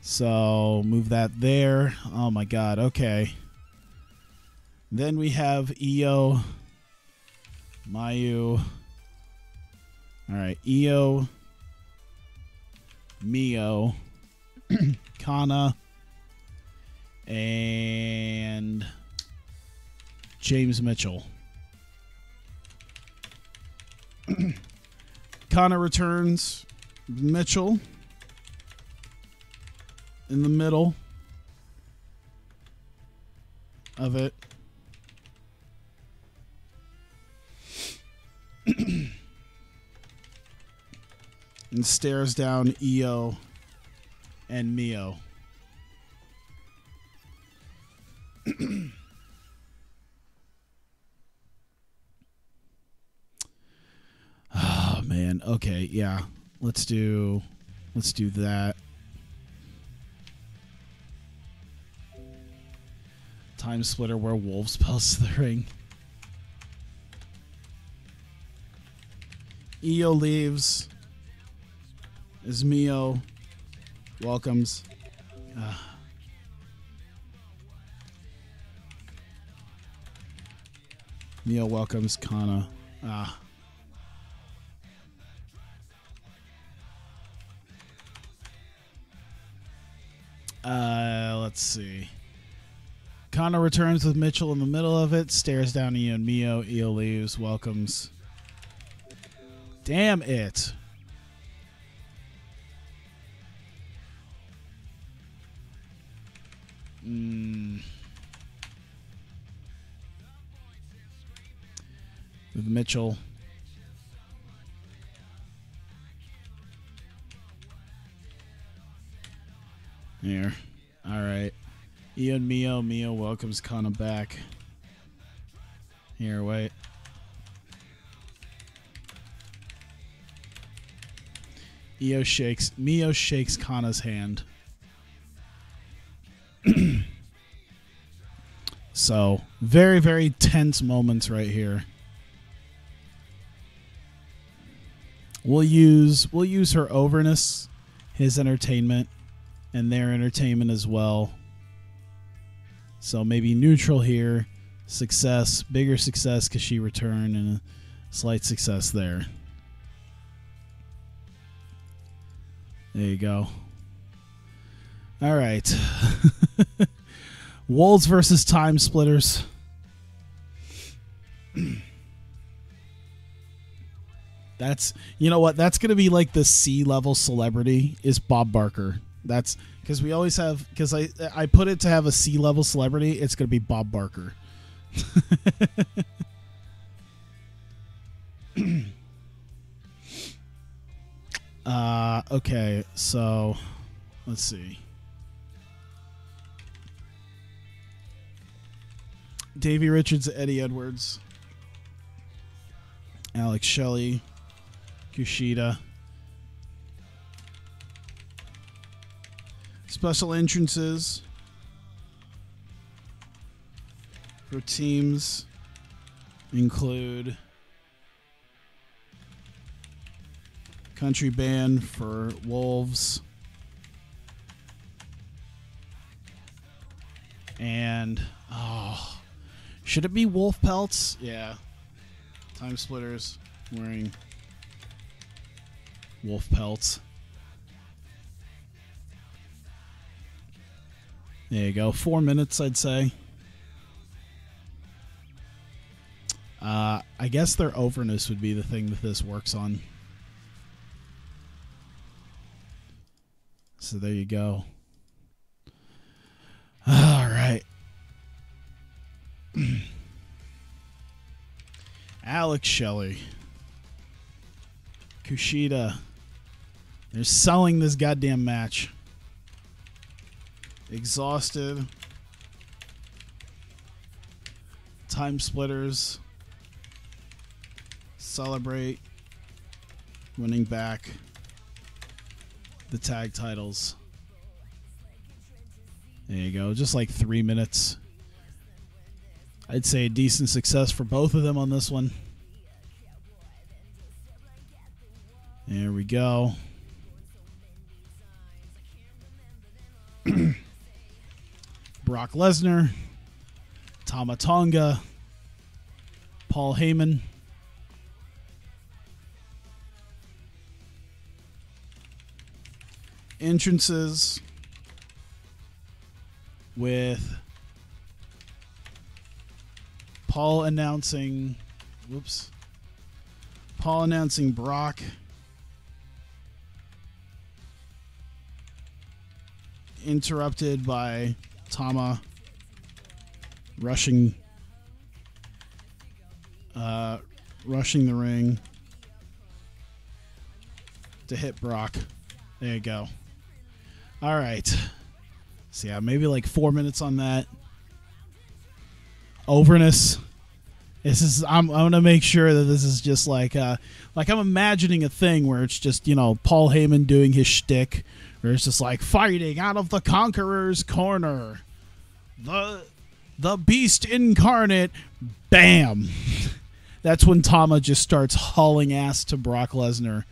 So move that there. Oh my God. Okay. Then we have Io. Mayu. All right. Io. Mio. Kana. And James Mitchell. Kana returns. Mitchell in the middle of it. And stares down Io and Mio. Oh man. Okay, yeah. Let's do that. Time splitter where wolves post the ring. Io leaves. As Mio welcomes. Mio welcomes Kana. Let's see. Kana returns with Mitchell in the middle of it, stares down Io and Mio. Io leaves, welcomes. Damn it. With Mitchell. Here. Alright. Io and Mio. Mio welcomes Kana back. Here, wait. Mio shakes Kana's hand. So, very, very tense moments right here. We'll use her overness, his entertainment, and their entertainment as well. So maybe neutral here. Success, bigger success because she returned, and a slight success there. There you go. All right. Wolves versus Time Splitters. That's, you know what? That's going to be like the C-level celebrity is Bob Barker. That's because we always have, because I put it to have a C-level celebrity. It's going to be Bob Barker. Okay, so let's see. Davey Richards, Eddie Edwards, Alex Shelley, Kushida. Special entrances for teams include country band for Wolves and should it be wolf pelts? Yeah. Time Splitters wearing wolf pelts. There you go. 4 minutes, I'd say. I guess their overness would be the thing that this works on. So there you go. All right. Alex Shelley. Kushida. They're selling this goddamn match. Exhausted. Time Splitters. Celebrate. Winning back the tag titles. There you go. Just like 3 minutes. I'd say a decent success for both of them on this one. There we go. Brock Lesnar, Tama Tonga, Paul Heyman. Entrances with Paul announcing Brock. Interrupted by Tama rushing the ring to hit Brock. There you go. All right. So yeah, maybe like 4 minutes on that. Overness. I'm gonna make sure that this is just like I'm imagining a thing where it's just, you know, Paul Heyman doing his shtick, where it's just like fighting out of the Conqueror's corner, the Beast incarnate, bam. That's when Tama just starts hauling ass to Brock Lesnar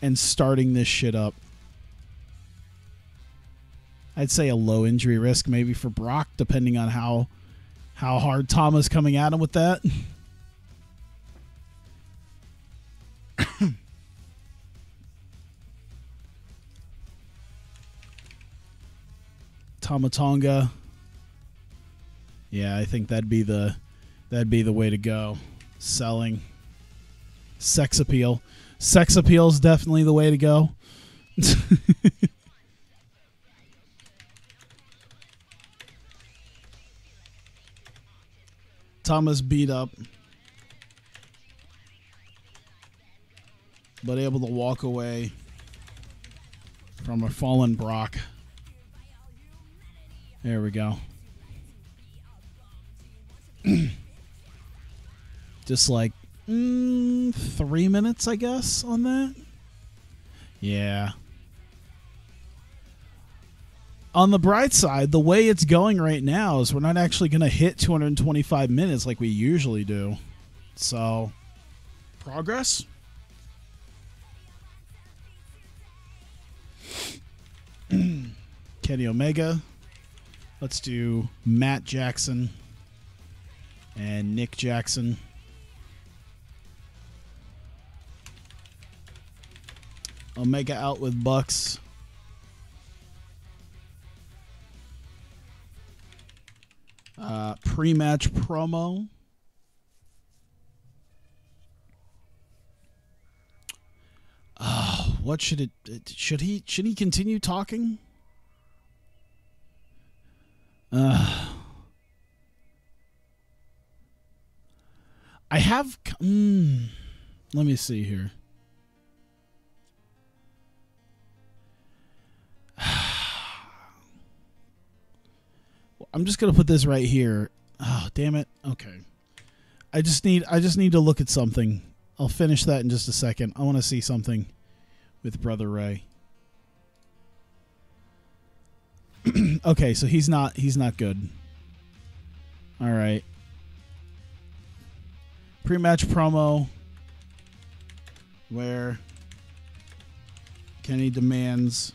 and starting this shit up. I'd say a low injury risk maybe for Brock, depending on how hard Tama's coming at him with that. Tama Tonga. Yeah, I think that'd be the way to go. Selling. Sex appeal. Sex appeal is definitely the way to go. Thomas beat up, but able to walk away from a fallen Brock. There we go. Just like 3 minutes, I guess, on that. Yeah. On the bright side, the way it's going right now is we're not actually going to hit 225 minutes like we usually do. So, progress. Kenny Omega. Let's do Matt Jackson and Nick Jackson. Omega out with Bucks. Pre-match promo. What should it? Should he continue talking? I have. Let me see here. I'm just gonna put this right here. Oh, damn it. Okay. I just need to look at something. I'll finish that in just a second. I want to see something with Brother Ray. Okay, so he's not good. All right. Pre-match promo where Kenny demands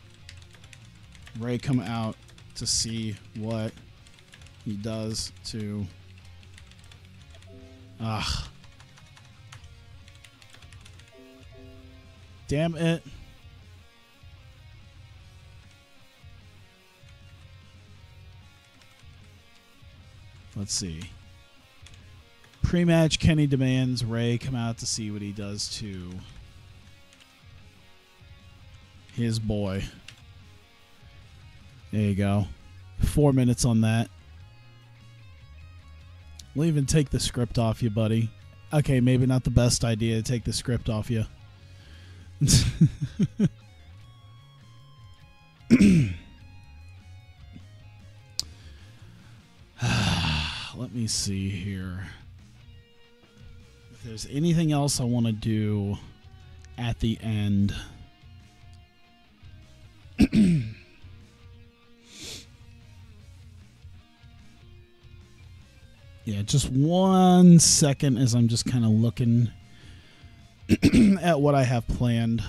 Ray come out to see what he does to damn it. Let's see. Pre-match, Kenny demands Ray come out to see what he does to his boy. There you go. 4 minutes on that. We'll even take the script off you, buddy. Okay, maybe not the best idea to take the script off you. Let me see here. If there's anything else I want to do at the end. Yeah, just 1 second as I'm just kind of looking at what I have planned.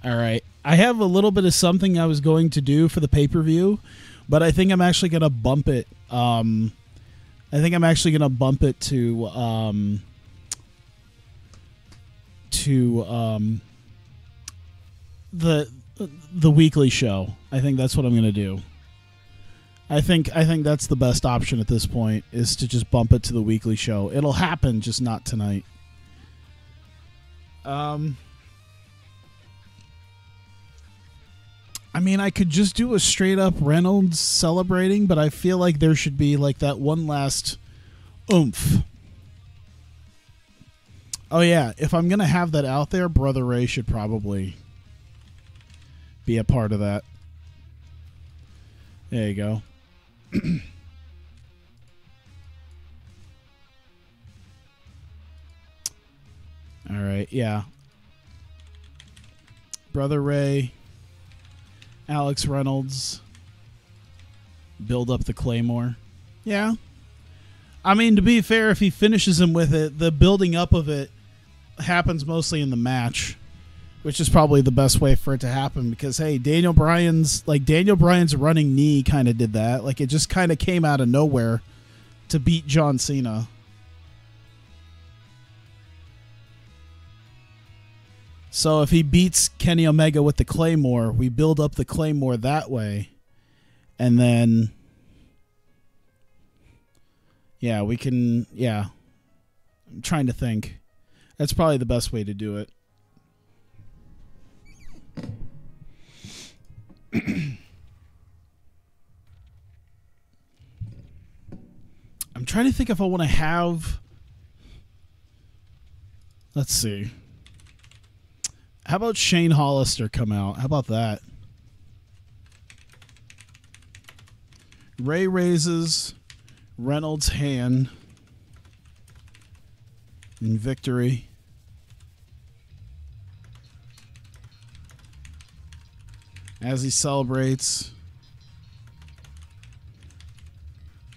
All right. I have a little bit of something I was going to do for the pay-per-view, but I think I'm actually going to bump it. I think I'm actually going to bump it to the weekly show. I think that's what I'm going to do. I think that's the best option at this point, is to just bump it to the weekly show. It'll happen, just not tonight. I mean, I could just do a straight up Reynolds celebrating, but I feel like there should be like that one last oomph. Oh yeah, if I'm going to have that out there, Brother Ray should probably be a part of that. There you go. All right, yeah. Brother Ray, Alex Reynolds, build up the Claymore. Yeah. I mean, to be fair, if he finishes him with it, the building up of it happens mostly in the match, which is probably the best way for it to happen because, hey, Daniel Bryan's running knee kind of did that. Like, it just kind of came out of nowhere to beat John Cena. So if he beats Kenny Omega with the Claymore, we build up the Claymore that way. And then, yeah, we can, yeah. I'm trying to think. That's probably the best way to do it. I'm trying to think if I want to have... Let's see. How about Shane Hollister come out? How about that? Ray raises Reynolds' hand in victory. As he celebrates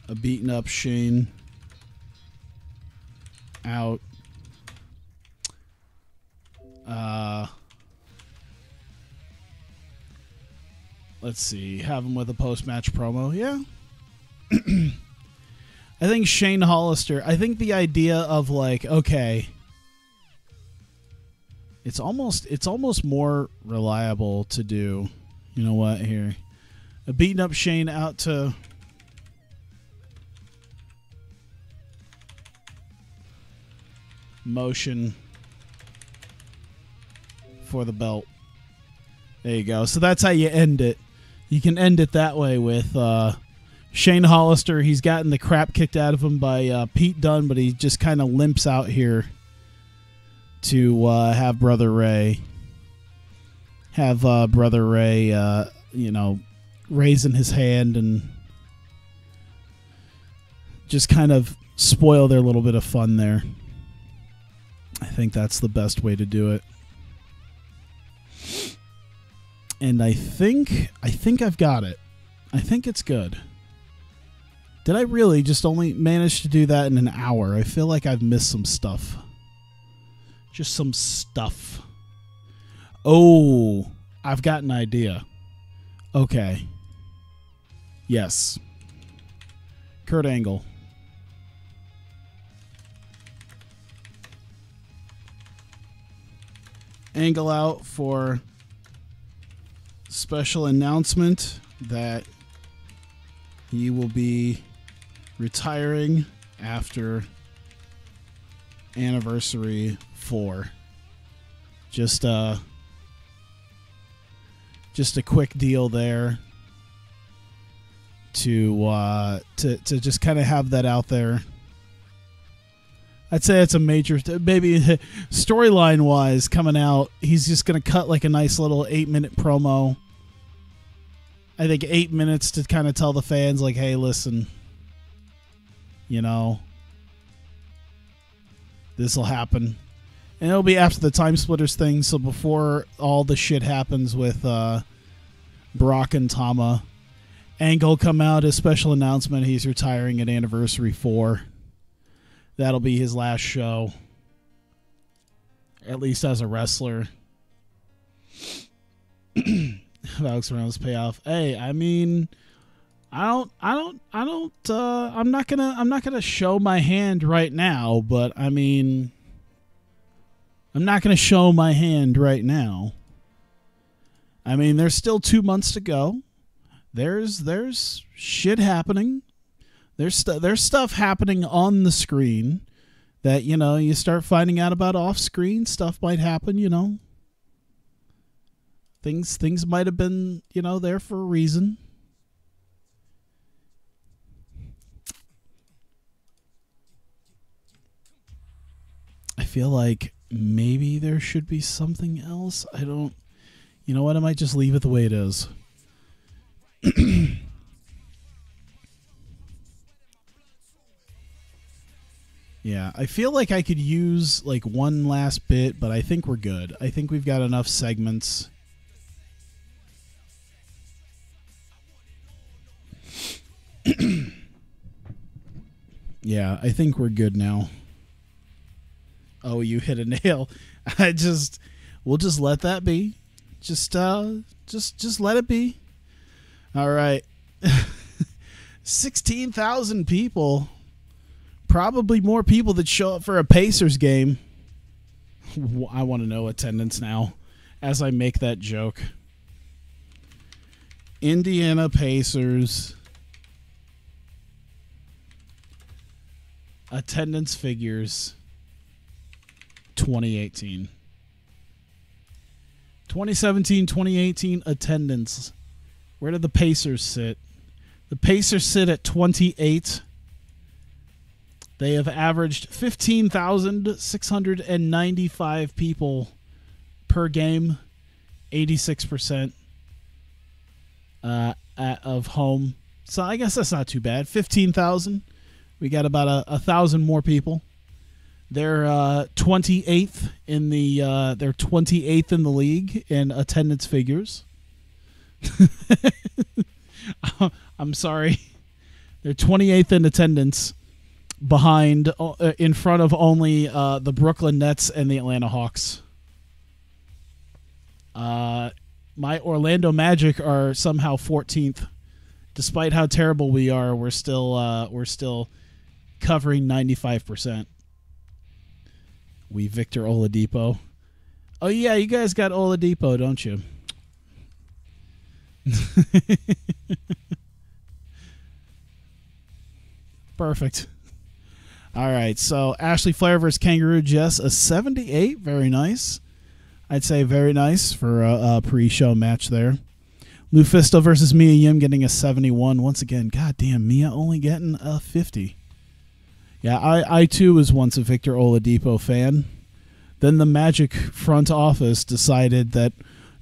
a beaten up Shane out. Let's see. Have him with a post-match promo. Yeah. I think Shane Hollister, I think the idea of like, okay, it's almost more reliable to do. You know what, here. A beaten up Shane out to motion for the belt. There you go. So that's how you end it. You can end it that way with Shane Hollister. He's gotten the crap kicked out of him by Pete Dunne, but he just kind of limps out here to have Brother Ray you know, raising his hand and just kind of spoil their little bit of fun there. I think that's the best way to do it. And I think I've got it. I think it's good. Did I really just only manage to do that in an hour? I feel like I've missed some stuff. Just some stuff. Oh, I've got an idea. Okay. Yes. Kurt Angle. Angle out for special announcement that he will be retiring after Anniversary 4. Just a quick deal there to just kind of have that out there. I'd say it's a major, maybe storyline wise coming out. He's just going to cut like a nice little 8-minute promo. I think 8 minutes to kind of tell the fans like, hey, listen, you know, this will happen. And it'll be after the Time Splitters thing, so before all the shit happens with Brock and Tama. Angle come out, his special announcement, he's retiring at Anniversary 4. That'll be his last show, at least as a wrestler. Alex Reynolds payoff. Hey, I mean, I'm not gonna show my hand right now, but I mean, I'm not gonna show my hand right now. I mean, there's still 2 months to go. There's shit happening. There's stuff happening on the screen that, you know, you start finding out about off screen. Stuff might happen, you know. Things might have been, you know, there for a reason. I feel like maybe there should be something else. I don't... You know what? I might just leave it the way it is. Yeah, I feel like I could use like one last bit, but I think we're good. I think we've got enough segments. Yeah, I think we're good now. Oh, you hit a nail. We'll just let that be. Just let it be. All right. 16,000 people. Probably more people that show up for a Pacers game. I want to know attendance now as I make that joke. Indiana Pacers. Attendance figures 2018. 2017-2018 attendance. Where did the Pacers sit? The Pacers sit at 28. They have averaged 15,695 people per game, 86% of home. So I guess that's not too bad. 15,000. We got about 1,000 more people. They're 28th in the they're 28th in the league in attendance figures. I'm sorry. They're 28th in attendance, behind in front of only the Brooklyn Nets and the Atlanta Hawks. My Orlando Magic are somehow 14th. Despite how terrible we are, we're still covering 95%. We Victor Oladipo. Oh yeah, you guys got Oladipo, don't you? Perfect. All right, so Ashley Flair versus Kangaroo Jess, a 78. Very nice. I'd say very nice for a pre-show match there. Lufisto versus Mia Yim getting a 71. Once again, goddamn, Mia only getting a 50. Yeah, I too was once a Victor Oladipo fan. Then the Magic front office decided that,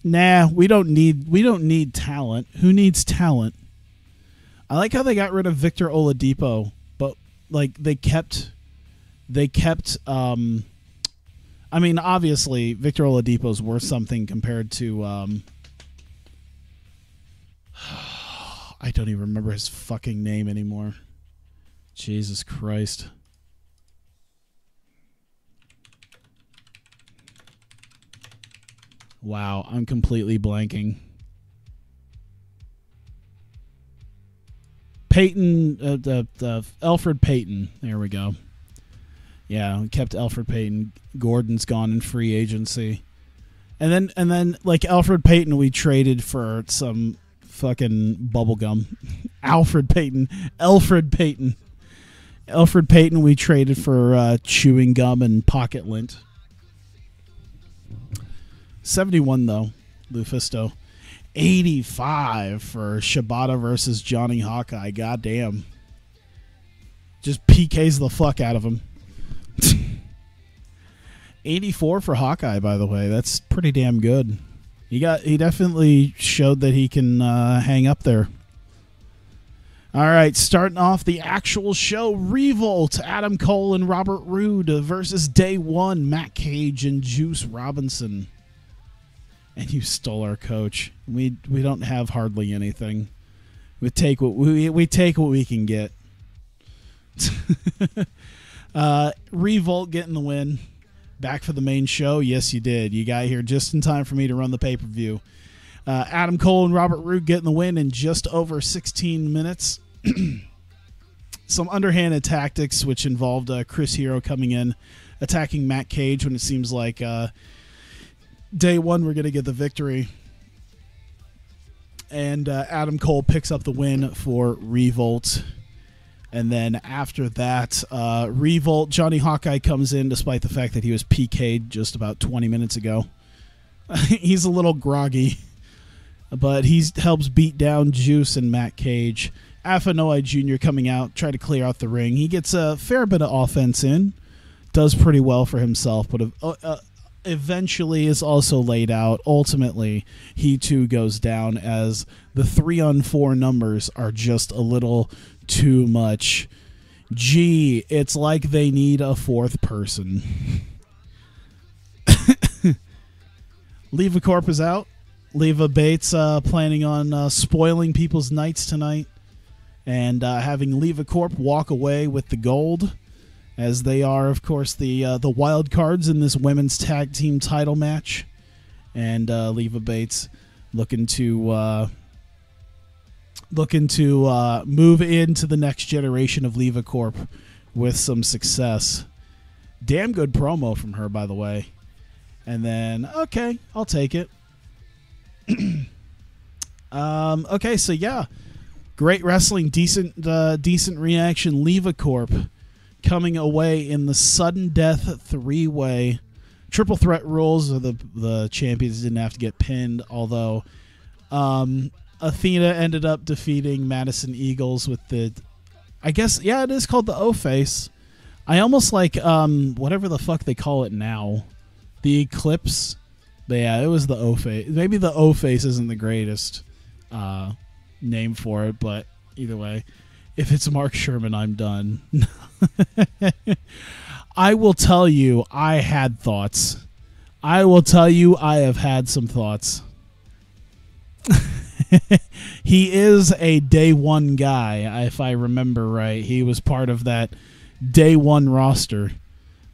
nah, we don't need talent. Who needs talent? I like how they got rid of Victor Oladipo, but like they kept I mean, obviously Victor Oladipo's worth something compared to I don't even remember his fucking name anymore. Jesus Christ. Wow, I'm completely blanking. Peyton, Alfred Payton. There we go. Yeah, we kept Alfred Payton. Gordon's gone in free agency. And then like Alfred Payton we traded for some fucking bubblegum. Alfred Payton we traded for chewing gum and pocket lint. 71 though, Lufisto. 85 for Shibata versus Johnny Hawkeye. Goddamn. Just PKs the fuck out of him. 84 for Hawkeye, by the way. That's pretty damn good. He definitely showed that he can hang up there. All right, starting off the actual show, Revolt, Adam Cole and Robert Roode versus Day One, Matt Cage and Juice Robinson. And you stole our coach. We don't have hardly anything. We take what we can get. Revolt getting the win. Back for the main show. Yes, you did. You got here just in time for me to run the pay-per-view. Adam Cole and Robert Roode getting the win in just over 16 minutes. Some underhanded tactics, which involved Chris Hero coming in, attacking Matt Cage when it seems like Day One we're going to get the victory. And Adam Cole picks up the win for Revolt. And then after that, Revolt, Johnny Hawkeye comes in despite the fact that he was PK'd just about 20 minutes ago. He's a little groggy, but he helps beat down Juice and Matt Cage. Afanoi Jr. coming out, try to clear out the ring. He gets a fair bit of offense in, does pretty well for himself, but eventually is also laid out. Ultimately, he too goes down as the 3-on-4 numbers are just a little too much. Gee, it's like they need a fourth person. Leva Corp is out. Leva Bates planning on spoiling people's nights tonight and having Leva Corp walk away with the gold as they are, of course, the wild cards in this women's tag team title match. And Leva Bates looking to move into the next generation of Leva Corp with some success. Damn good promo from her, by the way. And then, okay, I'll take it. Okay, so yeah, great wrestling, decent reaction. Leva Corp coming away in the sudden death 3-way triple threat rules. The champions didn't have to get pinned, although Athena ended up defeating Madison Eagles with the, I guess, yeah, it is called the O-Face. I almost like whatever the fuck they call it now, the Eclipse. But yeah, it was the O-Face. Maybe the O-Face isn't the greatest name for it, but either way, if it's Mark Sherman, I'm done. I will tell you, I had thoughts. I will tell you, I have had some thoughts. He is a day one guy, if I remember right. He was part of that day one roster.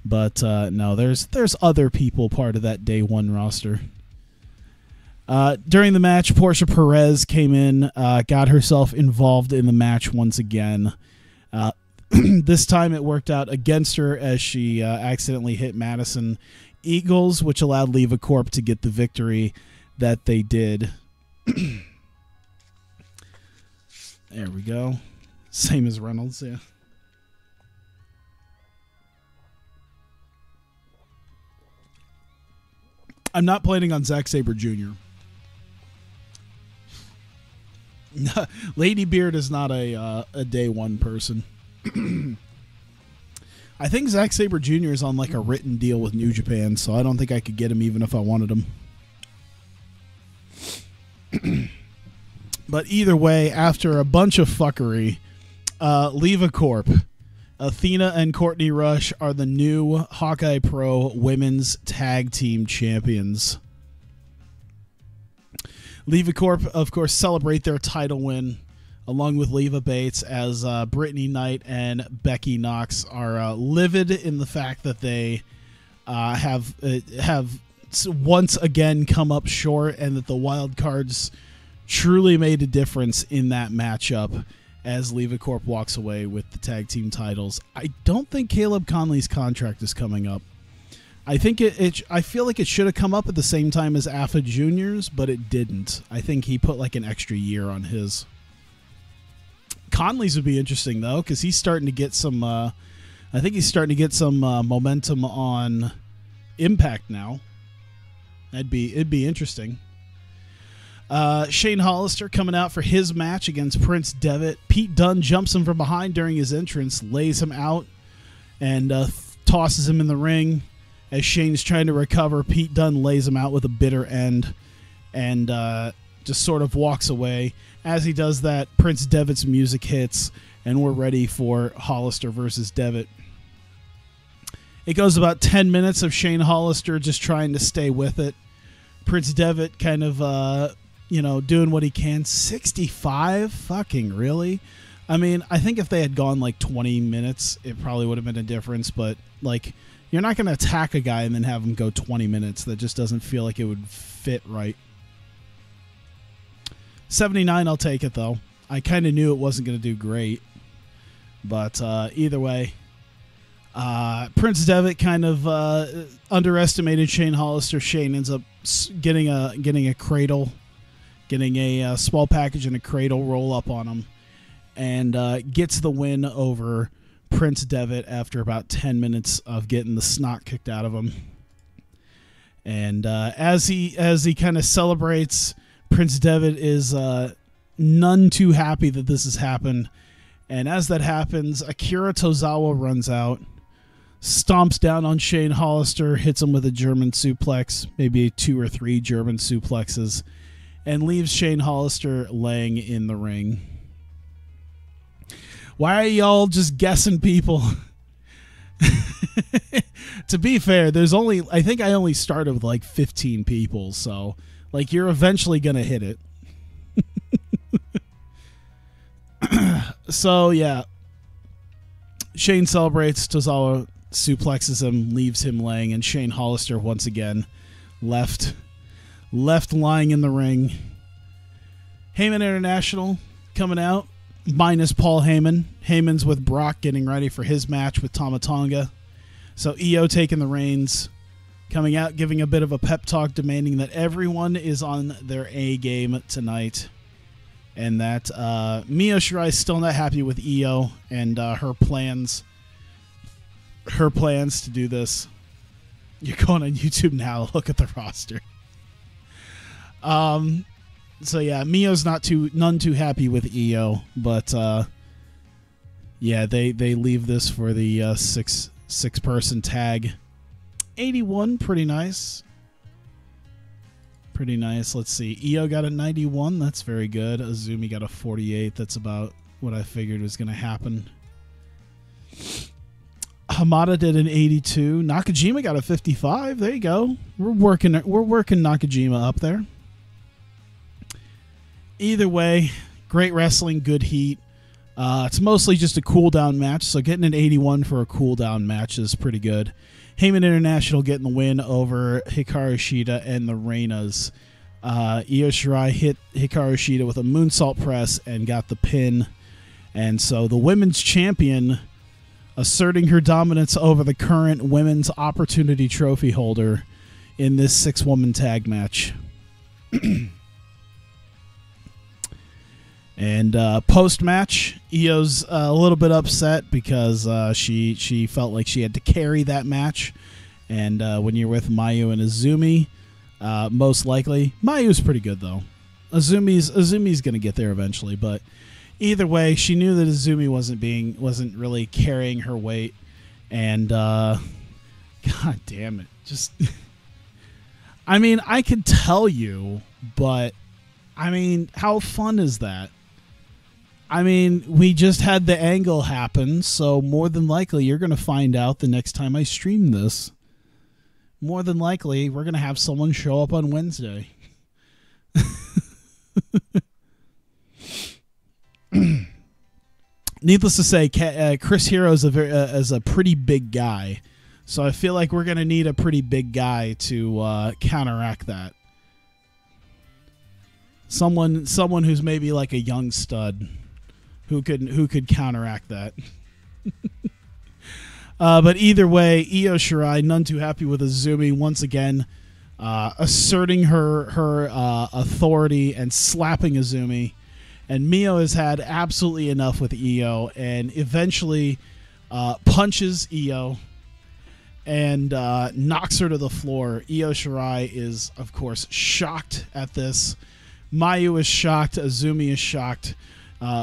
But no, there's other people part of that day one roster. During the match, Portia Perez came in, got herself involved in the match once again. This time it worked out against her as she accidentally hit Madison Eagles, which allowed Leva Corp to get the victory that they did. There we go. Same as Reynolds, yeah. I'm not planning on Zack Sabre Jr. Lady Beard is not a day one person. I think Zack Sabre Jr. is on like a written deal with New Japan, so I don't think I could get him even if I wanted him. But either way, after a bunch of fuckery, Leva Corp, Athena and Courtney Rush are the new Hawkeye Pro Women's Tag Team Champions. Leva Corp, of course, celebrate their title win along with Leva Bates as Brittany Knight and Becky Knox are livid in the fact that they have once again come up short and that the wild cards truly made a difference in that matchup as Leva Corp walks away with the tag team titles. I don't think Caleb Conley's contract is coming up. I think I feel like it should have come up at the same time as Alpha Juniors, but it didn't. I think he put like an extra year on his. Conley's would be interesting though, because he's starting to get some. I think he's starting to get some momentum on Impact now. It'd be interesting. Shane Hollister coming out for his match against Prince Devitt. Pete Dunne jumps him from behind during his entrance, lays him out, and tosses him in the ring. As Shane's trying to recover, Pete Dunne lays him out with a bitter end and just sort of walks away. As he does that, Prince Devitt's music hits, and we're ready for Hollister versus Devitt. It goes about 10 minutes of Shane Hollister just trying to stay with it. Prince Devitt kind of, doing what he can. 65? Fucking really? I mean, I think if they had gone like 20 minutes, it probably would have been a difference, but like, you're not going to attack a guy and then have him go 20 minutes. That just doesn't feel like it would fit right. 79, I'll take it, though. I kind of knew it wasn't going to do great. But either way, Prince Devitt kind of underestimated Shane Hollister. Shane ends up getting a cradle, getting a small package and a cradle roll up on him, and gets the win over Prince Devitt after about 10 minutes of getting the snot kicked out of him. And as he kind of celebrates, Prince Devitt is none too happy that this has happened. And as that happens, Akira Tozawa runs out, stomps down on Shane Hollister, hits him with a German suplex, maybe 2 or 3 German suplexes, and leaves Shane Hollister laying in the ring. Why are y'all just guessing people? To be fair, I think I only started with like 15 people, so like you're eventually gonna hit it. So yeah, Shane celebrates. Tozawa suplexes him, leaves him laying, and Shane Hollister once again left lying in the ring. Heyman International coming out, minus Paul Heyman. Heyman's with Brock getting ready for his match with Tama Tonga. So Io taking the reins, coming out, giving a bit of a pep talk, demanding that everyone is on their A game tonight. And that Mio Shirai is still not happy with Io and her plans to do this. You're going on YouTube now. Look at the roster. So yeah, Mio's none too happy with Io, but yeah, they leave this for the six person tag. 81, pretty nice. Pretty nice. Let's see. Io got a 91. That's very good. Azumi got a 48. That's about what I figured was going to happen. Hamada did an 82. Nakajima got a 55. There you go. We're working Nakajima up there. Either way, great wrestling, good heat. It's mostly just a cool-down match, so getting an 81 for a cool-down match is pretty good. Heyman International getting the win over Hikaru Shida and the Reinas. Io Shirai hit Hikaru Shida with a moonsault press and got the pin. And so the women's champion asserting her dominance over the current women's opportunity trophy holder in this 6-woman tag match. And post-match, Io's a little bit upset because she felt like she had to carry that match. And when you're with Mayu and Azumi, most likely, Mayu's pretty good though. Azumi's gonna get there eventually, but either way, she knew that Azumi wasn't really carrying her weight, and god damn it, just I mean, I could tell you, but I mean, how fun is that? I mean, we just had the angle happen, so more than likely you're going to find out the next time I stream this. More than likely, we're going to have someone show up on Wednesday. Needless to say, Chris Hero is a pretty big guy, so I feel like we're going to need a pretty big guy to counteract that. Someone who's maybe like a young stud who could counteract that. But either way, Io Shirai, none too happy with Azumi once again, asserting her authority and slapping Azumi. And Mio has had absolutely enough with Io and eventually punches Io and knocks her to the floor. Io Shirai is, of course, shocked at this. Mayu is shocked. Azumi is shocked.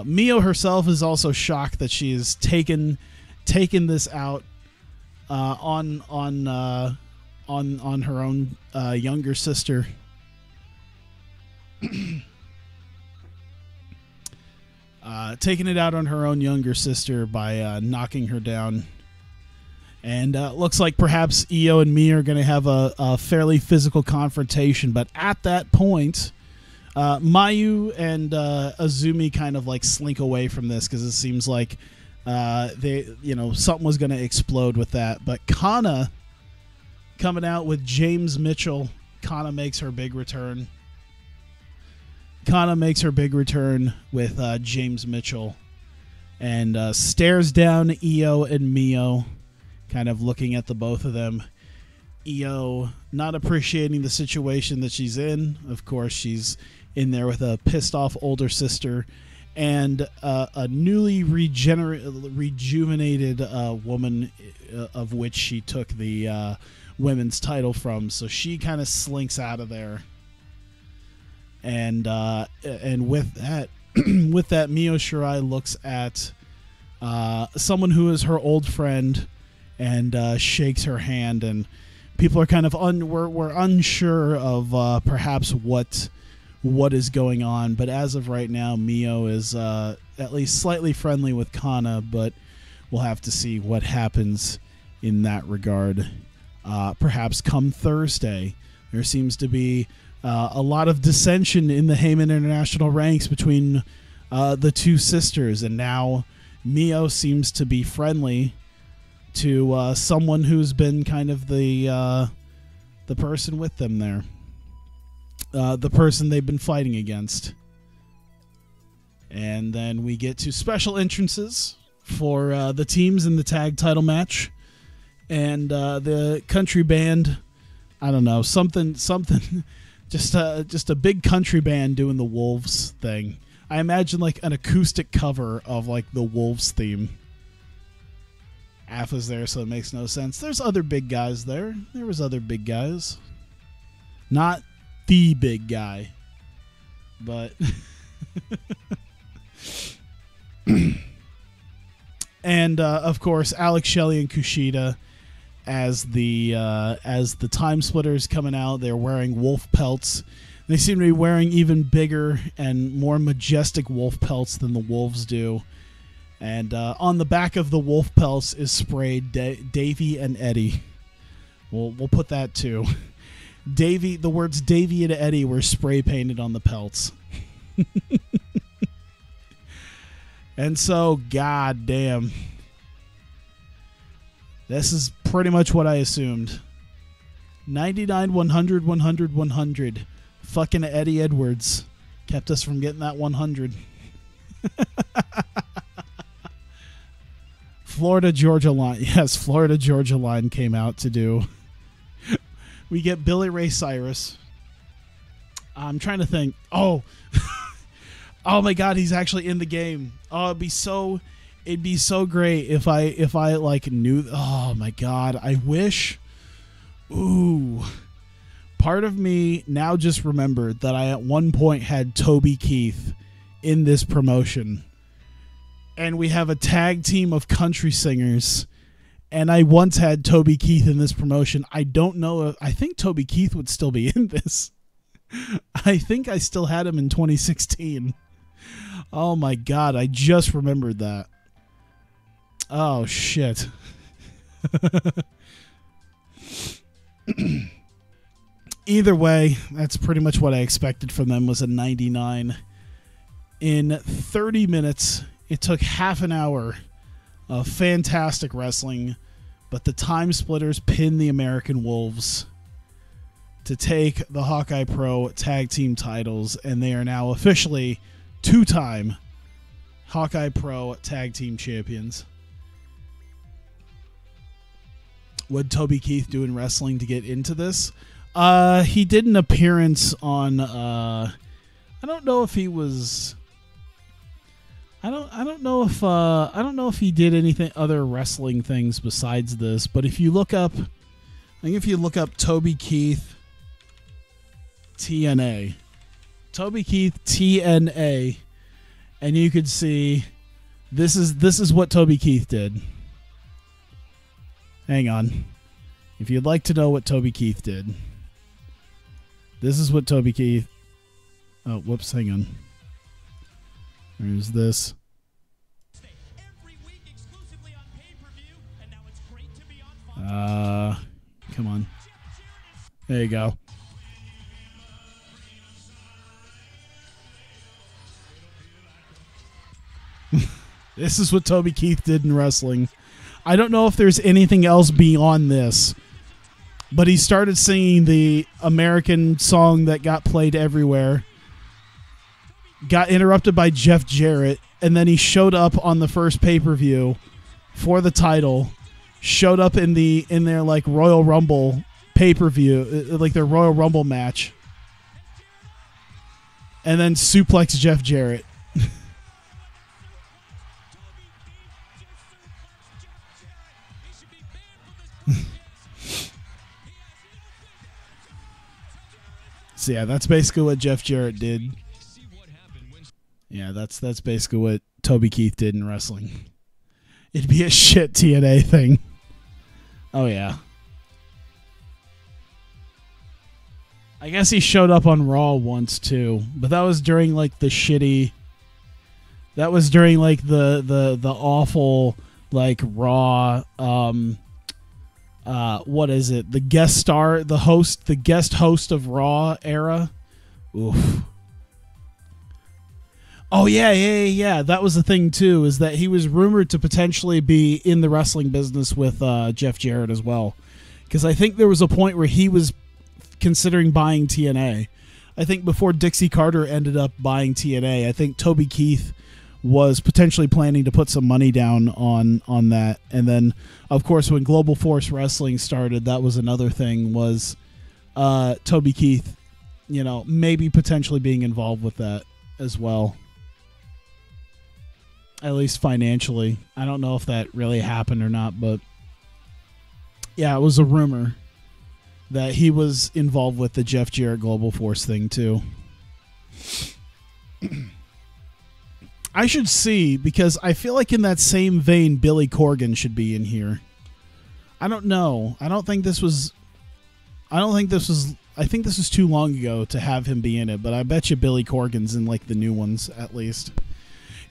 Mio herself is also shocked that she has taken this out on her own younger sister. Taking it out on her own younger sister by knocking her down. And looks like perhaps Io and Mia are going to have a fairly physical confrontation, but at that point, Mayu and Azumi kind of like slink away from this because it seems like something was going to explode with that. But Kana coming out with James Mitchell. Kana makes her big return. With James Mitchell and stares down Io and Mio, kind of looking at the both of them. Io not appreciating the situation that she's in. Of course, she's in there with a pissed off older sister and a newly rejuvenated woman of which she took the women's title from. So she kind of slinks out of there. And with that, Mio Shirai looks at someone who is her old friend and shakes her hand, and people are kind of we're unsure of perhaps what is going on, but as of right now, Mio is at least slightly friendly with Kana, but we'll have to see what happens in that regard. Perhaps come Thursday, there seems to be a lot of dissension in the Heyman International ranks between the two sisters, and now Mio seems to be friendly to someone who's been kind of the person with them there. The person they've been fighting against. And then we get to special entrances for the teams in the tag title match. And the country band, I don't know, something, just a big country band doing the Wolves thing. I imagine like an acoustic cover of like the Wolves theme. Alpha's there, so it makes no sense. There's other big guys there. There was other big guys. Not the big guy, but and of course Alex Shelley and Kushida as the time splitters coming out. They're wearing wolf pelts. They seem to be wearing even bigger and more majestic wolf pelts than the Wolves do. And on the back of the wolf pelts is sprayed Davey and Eddie. We'll put that too. The words Davey and Eddie were spray painted on the pelts. And so, goddamn, this is pretty much what I assumed. 99, 100, 100, 100. Fucking Eddie Edwards kept us from getting that 100. Florida-Georgia line. Yes, Florida-Georgia line came out to do. We get Billy Ray Cyrus. I'm trying to think. Oh. Oh my God, he's actually in the game. Oh, it'd be so great if I like knew. Oh my God, I wish. Ooh. Part of me now just remembered that I at one point had Toby Keith in this promotion. And we have a tag team of country singers. And I once had Toby Keith in this promotion. I don't know. I think Toby Keith would still be in this. I think I still had him in 2016. Oh my God, I just remembered that. Oh shit. Either way, that's pretty much what I expected from them, was a 99. In 30 minutes, it took half an hour of fantastic wrestling, but the Time Splitters pinned the American Wolves to take the Hawkeye Pro Tag Team titles, and they are now officially two-time Hawkeye Pro Tag Team champions. What did Toby Keith do in wrestling to get into this? He did an appearance on I don't know if he was I don't know if he did anything other wrestling things besides this, but if you look up Toby Keith TNA, and you could see this is what Toby Keith did. Hang on. If you'd like to know what Toby Keith did, this is what Toby Keith... Oh, whoops, hang on. There's this. Come on. There you go. This is what Toby Keith did in wrestling. I don't know if there's anything else beyond this, but he started singing the American song that got played everywhere, got interrupted by Jeff Jarrett, and then he showed up on the first pay-per-view for the title, showed up in their like Royal Rumble pay-per-view, like their Royal Rumble match, and then suplexed Jeff Jarrett. So yeah, that's basically what Jeff Jarrett did. Yeah, that's basically what Toby Keith did in wrestling. It'd be a shit TNA thing. Oh yeah. I guess he showed up on Raw once too, but that was during like the shitty. That was during like the awful like Raw. What is it? The guest host of Raw era. Oof. Oh, yeah. That was the thing, too, is that he was rumored to potentially be in the wrestling business with Jeff Jarrett as well. Because I think there was a point where he was considering buying TNA. I think before Dixie Carter ended up buying TNA, I think Toby Keith was potentially planning to put some money down on that. And then, of course, when Global Force Wrestling started, that was another thing, was Toby Keith, maybe potentially being involved with that as well. At least financially. I don't know if that really happened or not, but yeah, it was a rumor that he was involved with the Jeff Jarrett Global Force thing too. I should see, because I feel like in that same vein, Billy Corgan should be in here. I don't know. I think this was too long ago to have him be in it, but I bet you Billy Corgan's in like the new ones at least.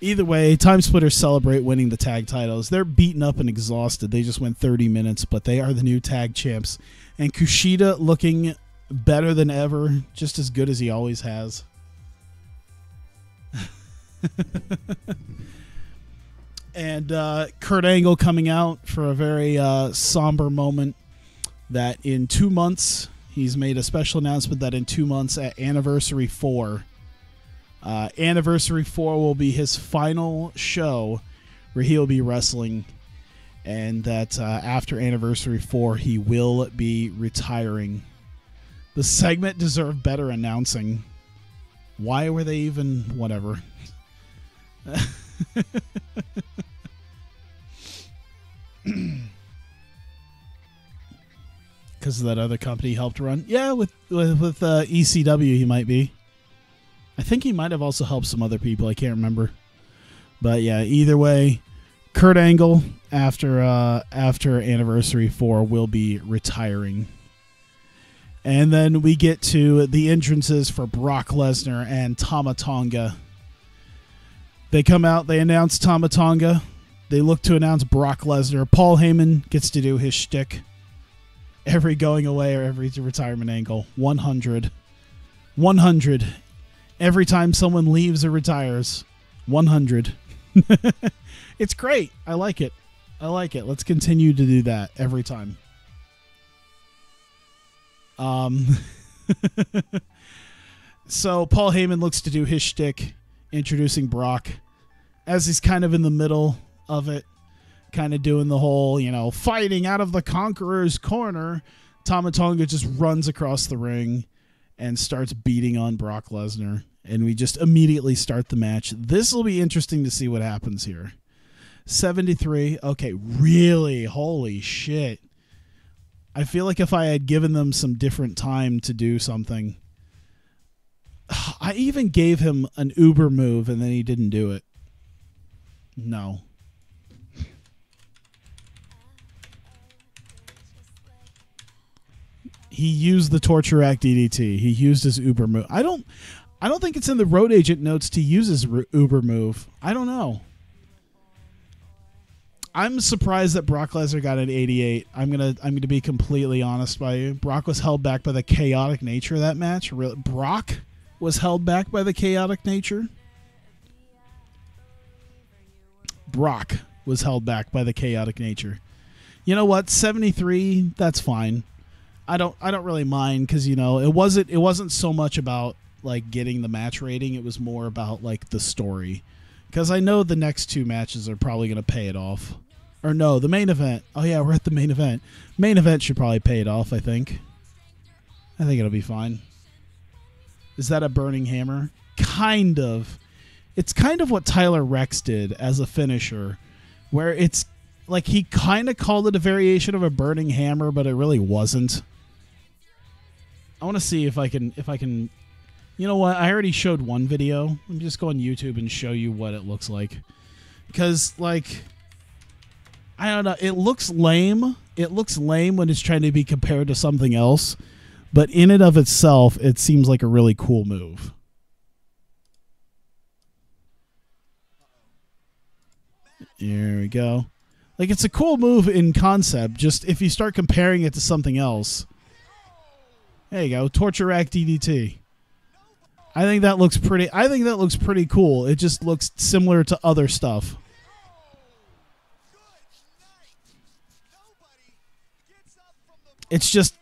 Either way, Time Splitters celebrate winning the tag titles. They're beaten up and exhausted. They just went 30 minutes, but they are the new tag champs. And Kushida looking better than ever, just as good as he always has. And Kurt Angle coming out for a very somber moment that in 2 months, he's made a special announcement that in 2 months at Anniversary 4, Anniversary 4 will be his final show where he'll be wrestling, and that after Anniversary 4, he will be retiring. The segment deserved better announcing. Why were they even... whatever. Because that other company helped run. Yeah, with ECW he might be. I think he might have also helped some other people. I can't remember. But yeah, either way, Kurt Angle after Anniversary 4 will be retiring. And then we get to the entrances for Brock Lesnar and Tama Tonga. They come out, they announce Tama Tonga. They look to announce Brock Lesnar. Paul Heyman gets to do his shtick. Every going away or every retirement angle. 100. 100. Every time someone leaves or retires. 100. It's great. I like it. Let's continue to do that every time. So Paul Heyman looks to do his shtick, introducing Brock as he's kind of in the middle of it, kind of doing the whole, fighting out of the Conqueror's corner. Tama Tonga just runs across the ring and starts beating on Brock Lesnar. And we just immediately start the match. This will be interesting to see what happens here. 73. Okay, really? Holy shit. I feel like if I had given them some different time to do something. I even gave him an Uber move and then he didn't do it. No. He used the Torture Rack DDT. He used his Uber move. I don't think it's in the road agent notes to use his Uber move. I don't know. I'm surprised that Brock Lesnar got an 88. I'm gonna be completely honest by you. Brock was held back by the chaotic nature of that match. Brock was held back by the chaotic nature. Brock was held back by the chaotic nature. You know what? 73. That's fine. I don't really mind because it wasn't so much about like getting the match rating. It was more about like the story. Because I know the next two matches are probably going to pay it off. Or no, the main event. Oh, yeah, we're at the main event. Main event should probably pay it off, I think. I think it'll be fine. Is that a burning hammer? Kind of. It's kind of what Tyler Rex did as a finisher, where it's like he kind of called it a variation of a burning hammer, but it really wasn't. I want to see if I can... You know what? I already showed one video. Let me just go on YouTube and show you what it looks like. Because, like, I don't know. It looks lame. It looks lame when it's trying to be compared to something else. But in and of itself, it seems like a really cool move. Here we go. Like, it's a cool move in concept. Just if you start comparing it to something else. There you go. Torture Rack DDT. I think that looks pretty. I think that looks pretty cool. It just looks similar to other stuff. It's just,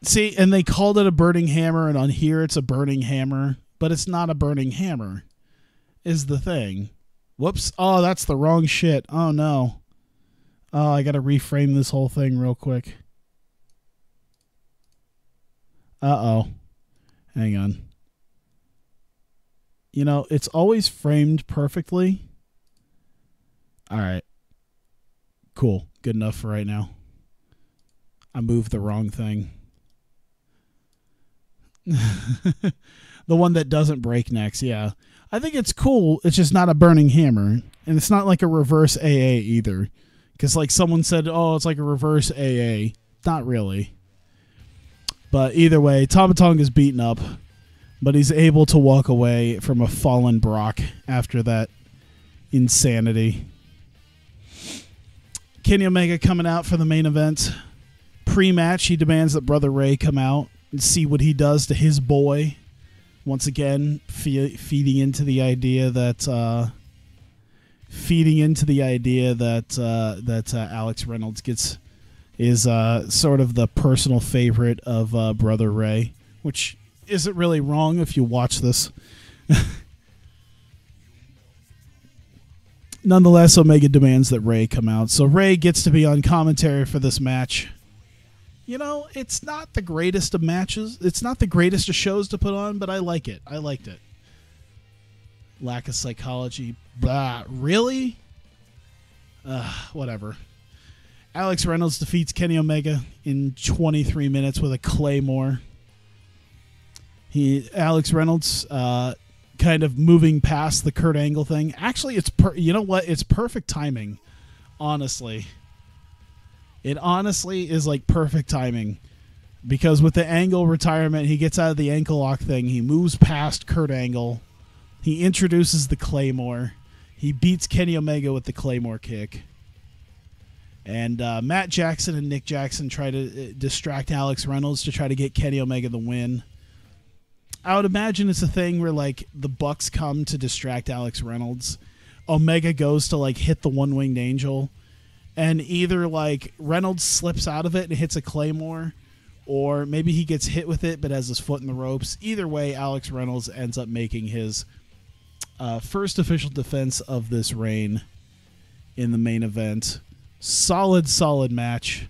see, and they called it a burning hammer, and on here it's a burning hammer, but it's not a burning hammer, is the thing. Whoops. Oh, that's the wrong shit. Oh, no. Oh, I got to reframe this whole thing real quick. Uh-oh. Hang on. You know, it's always framed perfectly. All right. Cool. Good enough for right now. I moved the wrong thing. The one that doesn't break next, yeah. I think it's cool. It's just not a burning hammer. And it's not like a reverse AA either. Because like someone said, oh, it's like a reverse AA. Not really. But either way, Tama Tonga is beaten up. But he's able to walk away from a fallen Brock after that insanity. Kenny Omega coming out for the main event. Pre-match, he demands that Brother Ray come out and see what he does to his boy. Once again, feeding into the idea that Alex Reynolds is sort of the personal favorite of Brother Ray, which isn't really wrong if you watch this. Nonetheless, Omega demands that Ray come out. So Ray gets to be on commentary for this match. You know, it's not the greatest of matches. It's not the greatest of shows to put on, but I like it. I liked it. Lack of psychology. Blah. Really? Whatever. Alex Reynolds defeats Kenny Omega in 23 minutes with a Claymore. Alex Reynolds kind of moving past the Kurt Angle thing. Actually, you know what? It's perfect timing, honestly. It honestly is like perfect timing because with the Angle retirement, he gets out of the ankle lock thing. He moves past Kurt Angle. He introduces the Claymore. He beats Kenny Omega with the Claymore kick. And Matt Jackson and Nick Jackson try to distract Alex Reynolds to try to get Kenny Omega the win. I would imagine it's a thing where like the Bucks come to distract Alex Reynolds. Omega goes to like hit the one-winged angel. And either like Reynolds slips out of it and hits a Claymore, or maybe he gets hit with it but has his foot in the ropes. Either way, Alex Reynolds ends up making his first official defense of this reign in the main event. Solid match.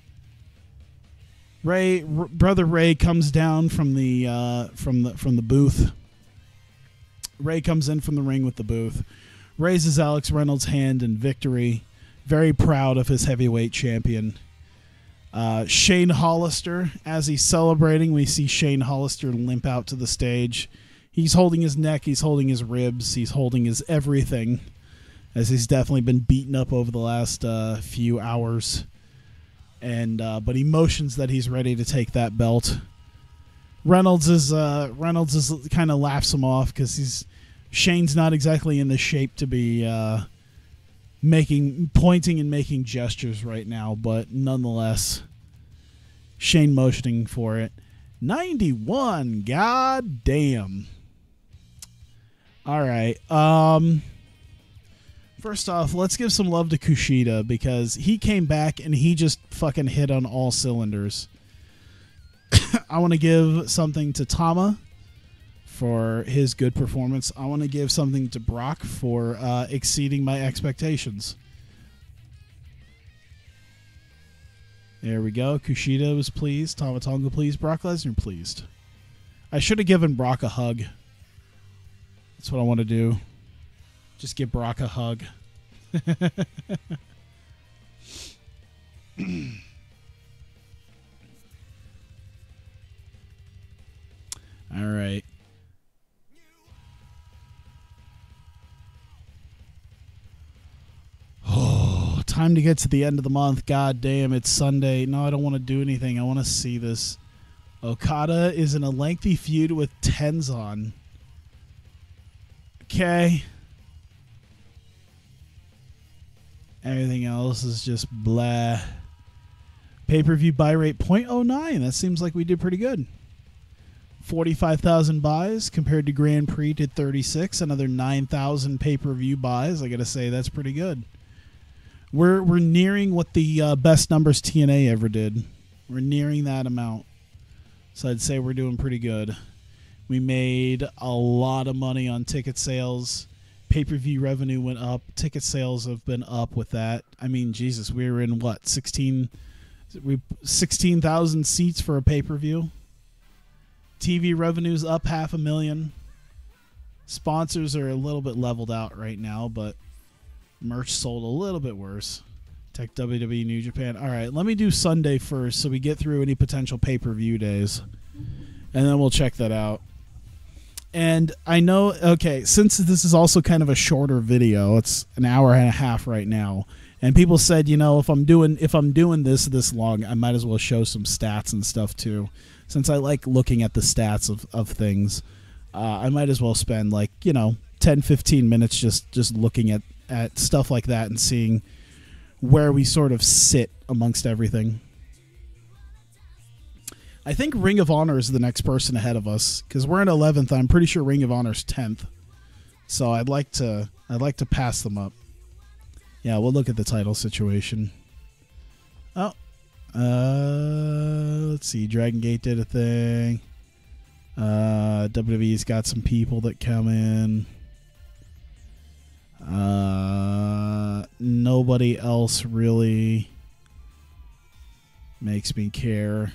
Brother Ray comes down from the booth. Ray comes in from the ring with the booth, raises Alex Reynolds' hand in victory. Very proud of his heavyweight champion. Shane Hollister, as he's celebrating, we see Shane Hollister limp out to the stage. He's holding his neck, he's holding his ribs, he's holding his everything, as he's definitely been beaten up over the last few hours. And but he motions that he's ready to take that belt. Reynolds is kind of laughs him off because Shane's not exactly in the shape to be pointing and making gestures right now, but nonetheless, Shane motioning for it. 91, god damn. All right. First off, let's give some love to Kushida because he came back and he just fucking hit on all cylinders. I want to give something to Tama for his good performance. I want to give something to Brock for exceeding my expectations. There we go. Kushida was pleased. Tama Tonga pleased. Brock Lesnar pleased. I should have given Brock a hug. That's what I want to do. Just give Brock a hug. All right. Oh, time to get to the end of the month. God damn, it's Sunday. No, I don't want to do anything. I want to see this. Okada is in a lengthy feud with Tenzan. Okay. Everything else is just blah. Pay-per-view buy rate 0.09. That seems like we did pretty good. 45,000 buys compared to Grand Prix did 36. Another 9,000 pay-per-view buys. I got to say, that's pretty good. We're nearing what the best numbers TNA ever did. We're nearing that amount. So I'd say we're doing pretty good. We made a lot of money on ticket sales. Pay-per-view revenue went up. Ticket sales have been up with that. I mean, Jesus, we were in what, 16,000 seats for a pay-per-view. TV revenue's up 500,000. Sponsors are a little bit leveled out right now, but merch sold a little bit worse. Tech WWE New Japan. All right, let me do Sunday first so we get through any potential pay-per-view days, and then we'll check that out. And I know, okay, since this is also kind of a shorter video, it's an hour and a half right now, and people said, you know, if I'm doing this long, I might as well show some stats and stuff too. Since I like looking at the stats of things, I might as well spend 10-15 minutes just looking at stuff like that and seeing where we sort of sit amongst everything. I think Ring of Honor is the next person ahead of us because we're in 11th. I'm pretty sure Ring of Honor's 10th. So I'd like to pass them up. Yeah, we'll look at the title situation. Oh, let's see. Dragon Gate did a thing. WWE's got some people that come in. Nobody else really makes me care.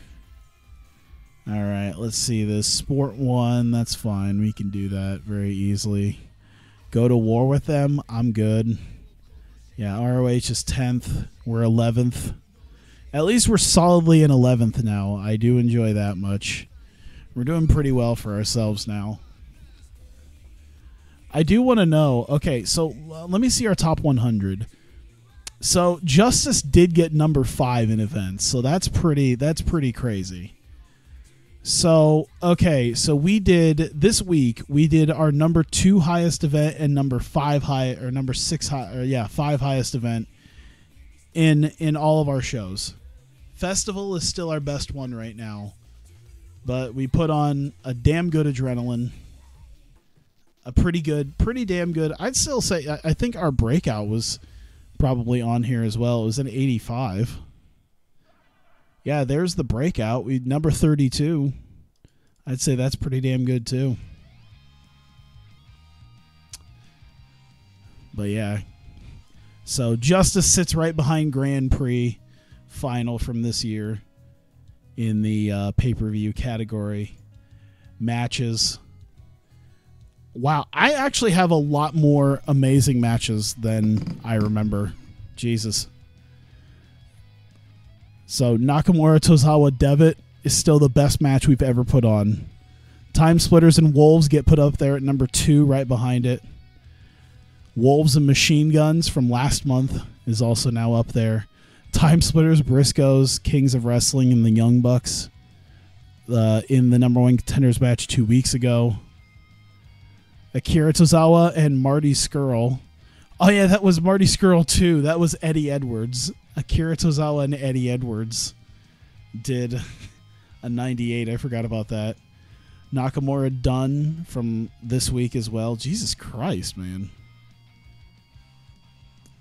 All right, let's see this. Sport 1, that's fine. We can do that very easily. Go to war with them. I'm good. Yeah, ROH is 10th. We're 11th. At least we're solidly in 11th now. I do enjoy that much. We're doing pretty well for ourselves now. I do want to know. Okay, so let me see our top 100. So Justice did get number 5 in events. So that's pretty crazy. So, okay, so we did this week. We did our number 2 highest event and number 5 highest event in all of our shows. Festival is still our best one right now, but we put on a damn good Adrenaline. A pretty damn good. I'd still say I think our Breakout was probably on here as well. It was an 85. Yeah, there's the Breakout. We number 32. I'd say that's pretty damn good too. But yeah. So Justice sits right behind Grand Prix final from this year in the pay-per-view category. Matches. Wow, I actually have a lot more amazing matches than I remember. Jesus. So Nakamura Tozawa Devitt is still the best match we've ever put on. Time Splitters and Wolves get put up there at number 2 right behind it. Wolves and Machine Guns from last month is also now up there. Time Splitters, Briscoes, Kings of Wrestling, and the Young Bucks in the number 1 contenders match 2 weeks ago. Akira Tozawa and Marty Scurll. Oh, yeah, that was Marty Scurll, too. That was Eddie Edwards. Akira Tozawa and Eddie Edwards did a 98. I forgot about that. Nakamura Dunn from this week as well. Jesus Christ, man.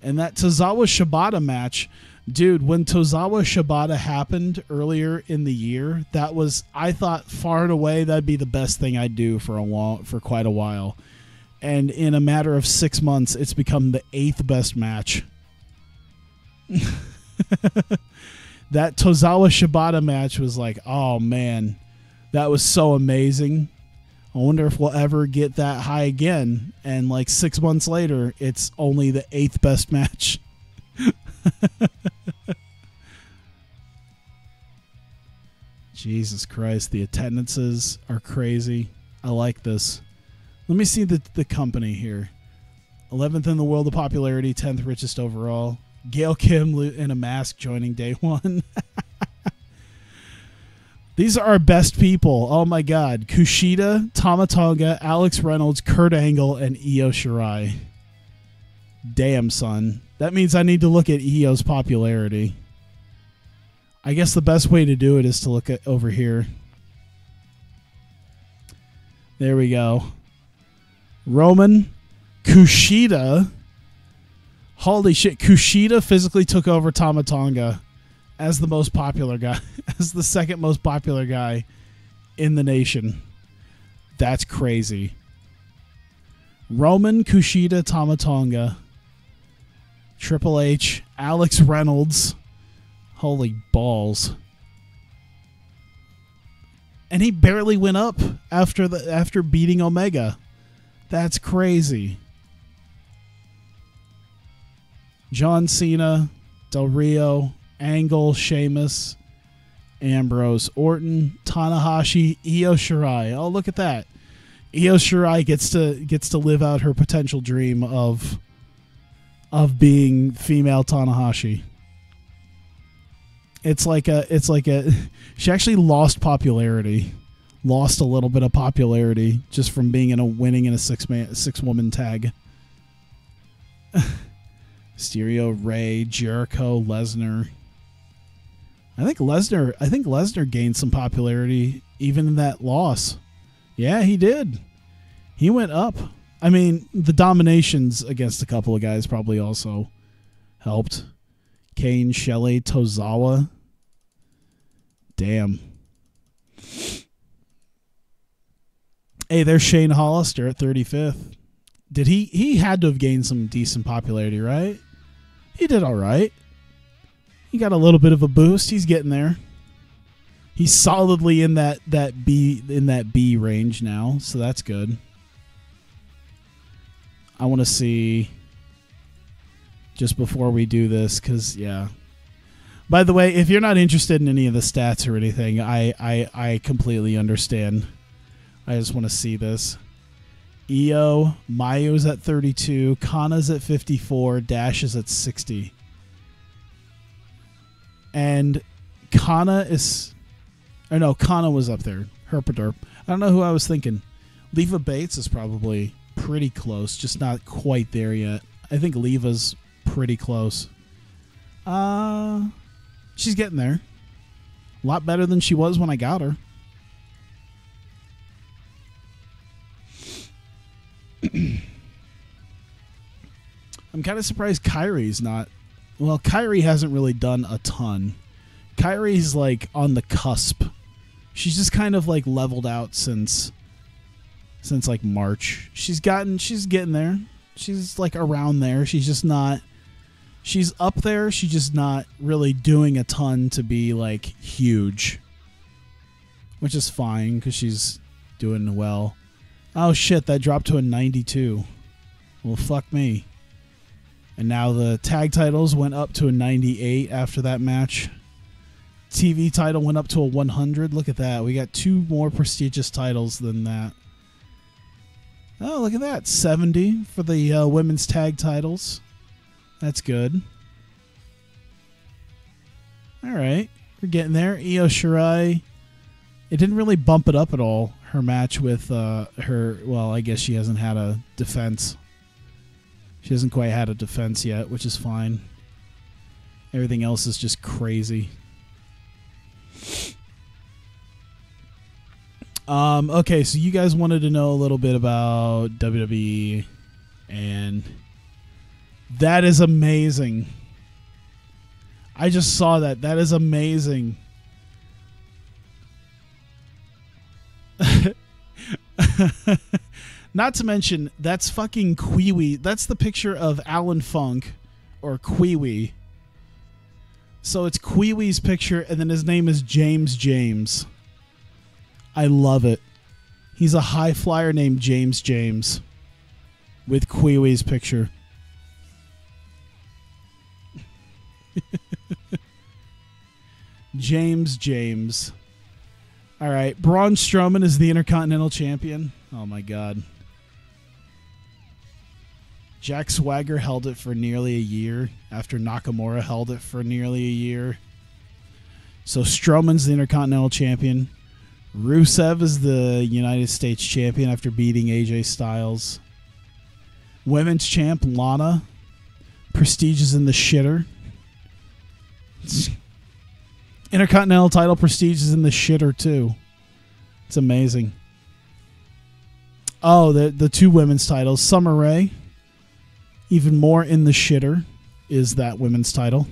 And that Tozawa Shibata match, dude, when Tozawa Shibata happened earlier in the year, that was, I thought far and away that'd be the best thing I'd do for quite a while. And in a matter of 6 months, it's become the 8th best match. That Tozawa Shibata match was like, oh man, that was so amazing. I wonder if we'll ever get that high again. And like 6 months later, it's only the 8th best match. Jesus Christ, the attendances are crazy. I like this. Let me see the company here. 11th in the world of popularity, 10th richest overall. Gail Kim in a mask joining day 1. These are our best people. Oh my God. Kushida, Tama Tonga, Alex Reynolds, Kurt Angle, and Io Shirai. Damn, son. That means I need to look at Io's popularity. I guess the best way to do it is to look at over here. There we go. Roman Kushida. Holy shit. Kushida physically took over Tama Tonga as the most popular guy, as the second most popular guy in the nation. That's crazy. Roman Kushida, Tama Tonga, Triple H, Alex Reynolds. Holy balls. And he barely went up after beating Omega. That's crazy. John Cena, Del Rio, Angle, Sheamus, Ambrose, Orton, Tanahashi, Io Shirai. Oh, look at that. Io Shirai gets to live out her potential dream of being female Tanahashi. It's like a she actually lost popularity. Lost a little bit of popularity just from being winning in a six woman tag. Mysterio, Ray, Jericho, Lesnar. I think Lesnar gained some popularity even in that loss. Yeah, he did. He went up. I mean, the dominations against a couple of guys probably also helped. Kane, Shelley, Tozawa. Damn. Hey, there's Shane Hollister at 35th. Did he had to have gained some decent popularity, right? He did all right. He got a little bit of a boost. He's getting there. He's solidly in that B range now, so that's good. I want to see just before we do this, because yeah. By the way, if you're not interested in any of the stats or anything, I completely understand. I just want to see this. Io, Mayo's at 32, Kana's at 54, Dash is at 60. And Kana was up there. Herpaderp. I don't know who I was thinking. Leva Bates is probably pretty close, just not quite there yet. I think Leva's pretty close. She's getting there. A lot better than she was when I got her. I'm kind of surprised Kyrie's not. Well, Kyrie hasn't really done a ton. Kyrie's like on the cusp. She's just kind of like leveled out since like March. She's getting there. She's like around there. She's just not. She's up there. She's just not really doing a ton to be like huge, which is fine because she's doing well. Oh shit, that dropped to a 92. Well, fuck me. And now the tag titles went up to a 98 after that match. TV title went up to a 100. Look at that. We got 2 more prestigious titles than that. Oh, look at that. 70 for the women's tag titles. That's good. All right. We're getting there. Io Shirai. It didn't really bump it up at all. Her match with her. Well, I guess she hasn't had a defense. She hasn't quite had a defense yet, which is fine. Everything else is just crazy. Okay, so you guys wanted to know a little bit about WWE, and that is amazing. I just saw that. That is amazing. Not to mention, that's fucking Kwee-Wee. That's the picture of Alan Funk, or Kwee-Wee. So it's Kwee-Wee's picture, and then his name is James James. I love it. He's a high flyer named James James with Kwee-Wee's picture. James James. All right. Braun Strowman is the Intercontinental Champion. Oh, my God. Jack Swagger held it for nearly a year after Nakamura held it for nearly a year. So Strowman's the Intercontinental Champion. Rusev is the United States Champion after beating AJ Styles. Women's Champ Lana. Prestige is in the shitter. Intercontinental title Prestige is in the shitter too. It's amazing. Oh, the two women's titles. Summer Rae, even more in the shitter, is that women's title.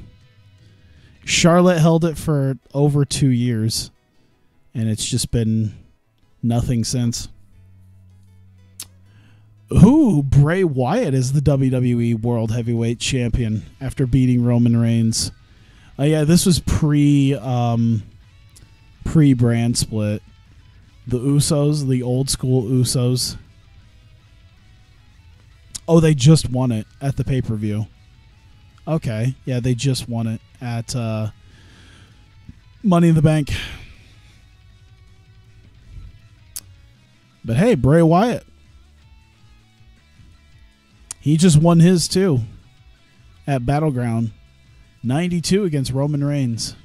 Charlotte held it for over 2 years, and it's just been nothing since. Ooh, Bray Wyatt is the WWE World Heavyweight Champion after beating Roman Reigns. Yeah, this was pre-brand split. The Usos, the old school Usos. Oh, they just won it at the pay-per-view. Okay, yeah, they just won it at Money in the Bank. But hey, Bray Wyatt. He just won his too at Battleground. 92 against Roman Reigns.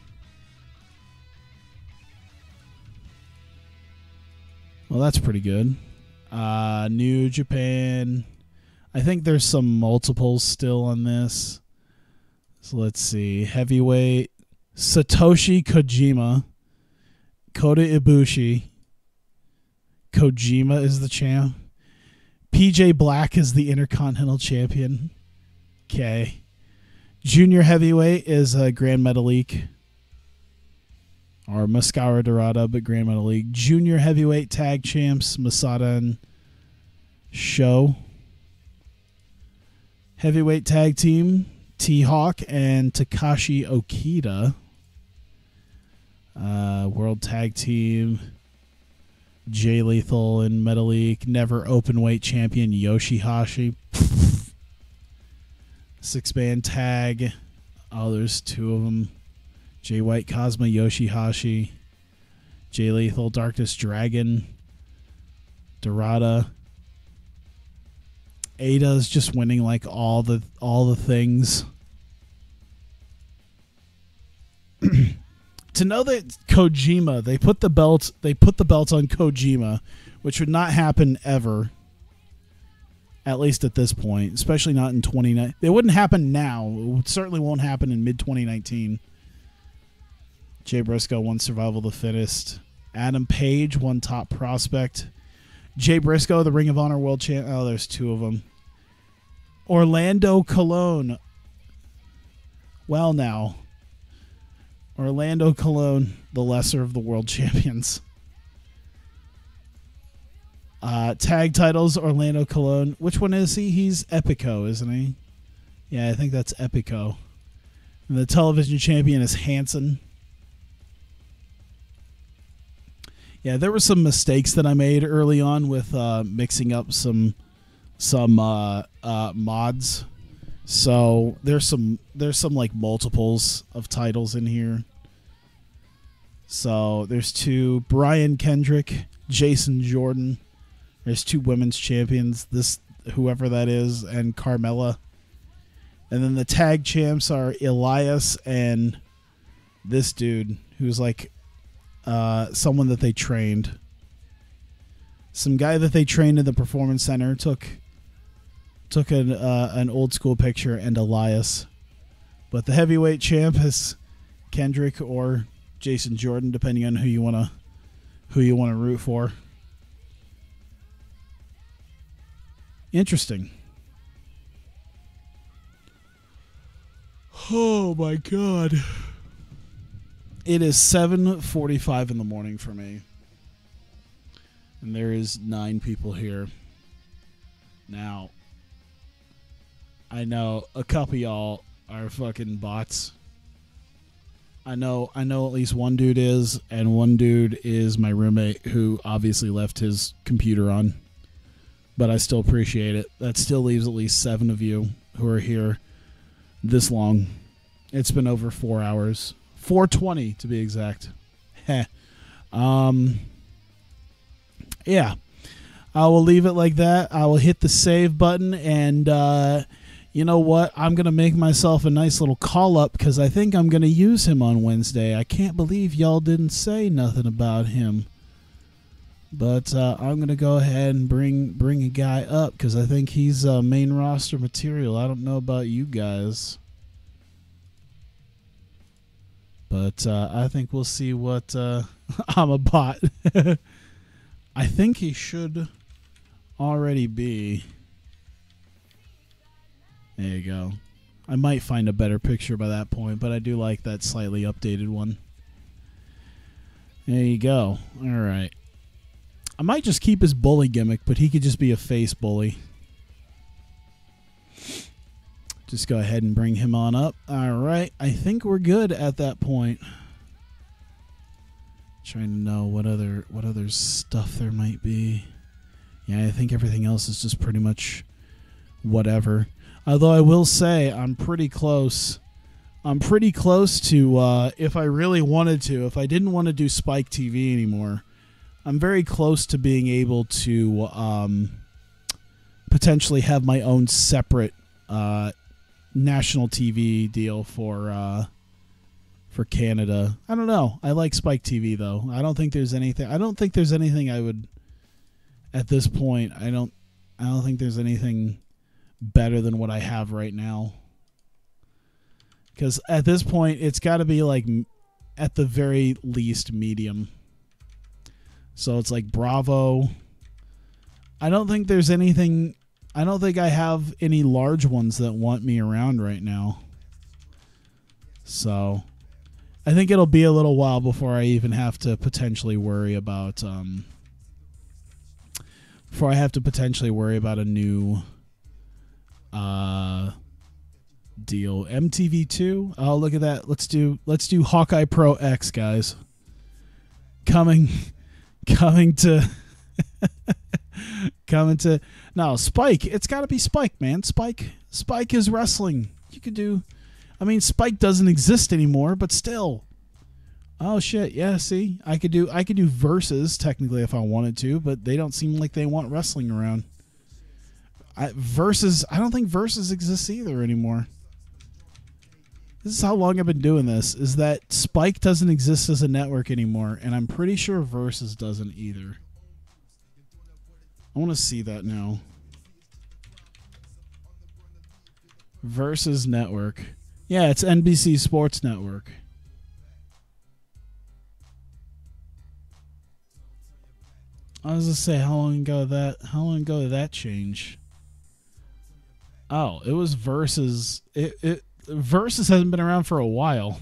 Well, that's pretty good. New Japan. I think there's some multiples still on this. So let's see. Heavyweight. Satoshi Kojima. Kota Ibushi. Kojima is the champ. PJ Black is the Intercontinental Champion. Okay. Junior Heavyweight is Grand Metalik. Or Mascara Dorada, but Grand Metalik. Junior Heavyweight Tag Champs, Masada and Show. Heavyweight Tag Team, T-Hawk and Takashi Okita. World Tag Team, Jay Lethal and Metalik. Never Openweight Champion, Yoshihashi. 6-man tag. Oh, there's 2 of them. Jay White, Cosma, Yoshihashi. Jay Lethal, Darkness Dragon. Dorada. Ada's just winning like all the things. To know that Kojima, they put the belt on Kojima, which would not happen ever. At least at this point, especially not in 2019. It wouldn't happen now. It certainly won't happen in mid-2019. Jay Briscoe won Survival of the Fittest. Adam Page won Top Prospect. Jay Briscoe, the Ring of Honor World Champ. Oh, there's 2 of them. Orlando Colon. Well, now. Orlando Colon, the lesser of the world champions. Tag titles, Orlando Colon. Which one is he? He's Epico, isn't he? Yeah, I think that's Epico. And the television champion is Hanson. Yeah, there were some mistakes that I made early on with mixing up some mods. So there's some like multiples of titles in here. So there's 2 Brian Kendrick, Jason Jordan. There's 2 women's champions, this whoever that is, and Carmella. And then the tag champs are Elias and this dude who's like someone that they trained. Some guy that they trained in the Performance Center took an old school picture and Elias. But the heavyweight champ is Kendrick or Jason Jordan, depending on who you wanna root for. Interesting. Oh my God. It is 7:45 in the morning for me. And there is 9 people here. Now, I know a couple of y'all are fucking bots. I know at least one dude is, and one dude is my roommate who obviously left his computer on. But I still appreciate it. That still leaves at least 7 of you who are here this long. It's been over 4 hours. 4:20 to be exact. Heh. Yeah. I will leave it like that. I will hit the save button, and you know what? I'm going to make myself a nice little call-up because I think I'm going to use him on Wednesday. I can't believe y'all didn't say nothing about him. But I'm going to go ahead and bring a guy up because I think he's main roster material. I don't know about you guys. But I think we'll see what... I'm a bot. I think he should already be. There you go. I might find a better picture by that point, but I do like that slightly updated one. There you go. All right. I might just keep his bully gimmick, but he could just be a face bully. Just go ahead and bring him on up. All right. I think we're good at that point. Trying to know what other stuff there might be. Yeah, I think everything else is just pretty much whatever. Although I will say I'm pretty close. I'm pretty close to, if I really wanted to, if I didn't want to do Spike TV anymore, I'm very close to being able to potentially have my own separate national TV deal for Canada. I don't know. I like Spike TV though. I don't think there's anything I would at this point. I don't think there's anything better than what I have right now. Because at this point, it's got to be like at the very least medium. So it's like Bravo. I don't think there's anything. I don't think I have any large ones that want me around right now. So I think it'll be a little while before I even have to potentially worry about a new deal. MTV2. Oh, look at that. Let's do Hawkeye Pro X, guys. Coming to no, Spike. It's got to be Spike, man. Spike is wrestling. You could do. I mean, Spike doesn't exist anymore, but still. Oh shit, yeah, see? I could do Versus technically if I wanted to, but they don't seem like they want wrestling around. I don't think Versus exists either anymore. This is how long I've been doing this, is that Spike doesn't exist as a network anymore, and I'm pretty sure Versus doesn't either. I want to see that now. Versus Network. Yeah, it's NBC Sports Network. I was gonna say how long ago did that change? Oh, it was Versus. Versus hasn't been around for a while.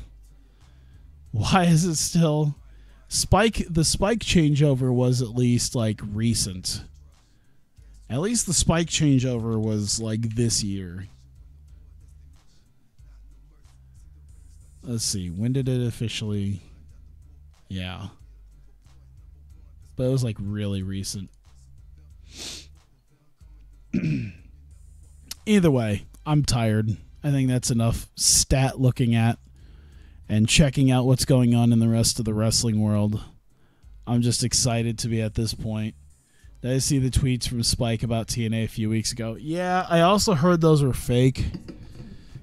Why is it still Spike? The Spike changeover was at least like recent. At least the Spike changeover was like this year. Let's see. When did it officially? Yeah. But it was like really recent. Either way, I'm tired. I think that's enough stat looking at and checking out what's going on in the rest of the wrestling world. I'm just excited to be at this point. Did I see the tweets from Spike about TNA a few weeks ago? Yeah, I also heard those were fake.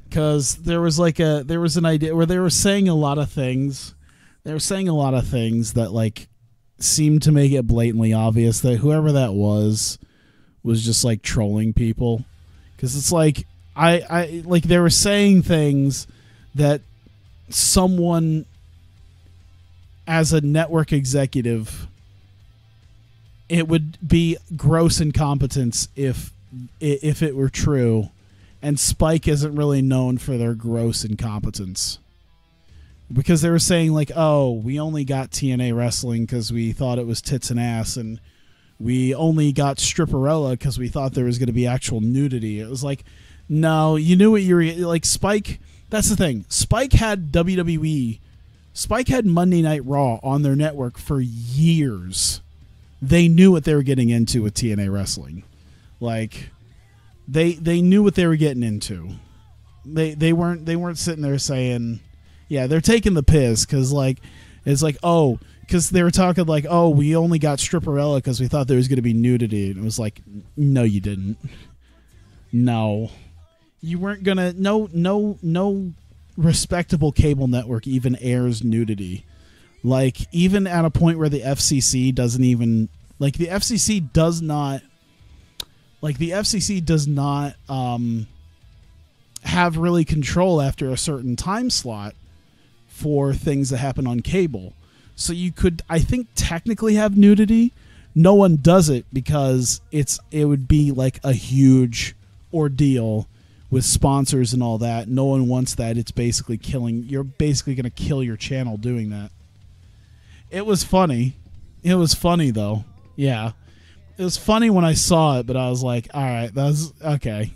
Because there was an idea where they were saying a lot of things. They were saying a lot of things that like seemed to make it blatantly obvious that whoever that was just like trolling people. Because it's like I like they were saying things that someone as a network executive, it would be gross incompetence if it were true. And Spike isn't really known for their gross incompetence. Because they were saying like, oh, we only got TNA wrestling because we thought it was tits and ass, and we only got Stripperella because we thought there was going to be actual nudity. It was like, no, you knew what you were like. Spike. That's the thing. Spike had WWE. Spike had Monday Night Raw on their network for years. They knew what they were getting into with TNA wrestling. Like, they knew what they were getting into. They weren't sitting there saying, yeah, they're taking the piss because like it's like, oh, because they were talking like, oh, we only got Stripperella because we thought there was going to be nudity, and it was like, no, you didn't. No, you weren't gonna. No respectable cable network even airs nudity. Like, even at a point where the FCC doesn't even like the FCC does not have really control after a certain time slot for things that happen on cable. So you could, I think, technically have nudity, no one does it because it would be like a huge ordeal with sponsors and all that. No one wants that. It's basically you're basically going to kill your channel doing that. It was funny. It was funny though. Yeah. It was funny when I saw it, but I was like, all right, that's okay.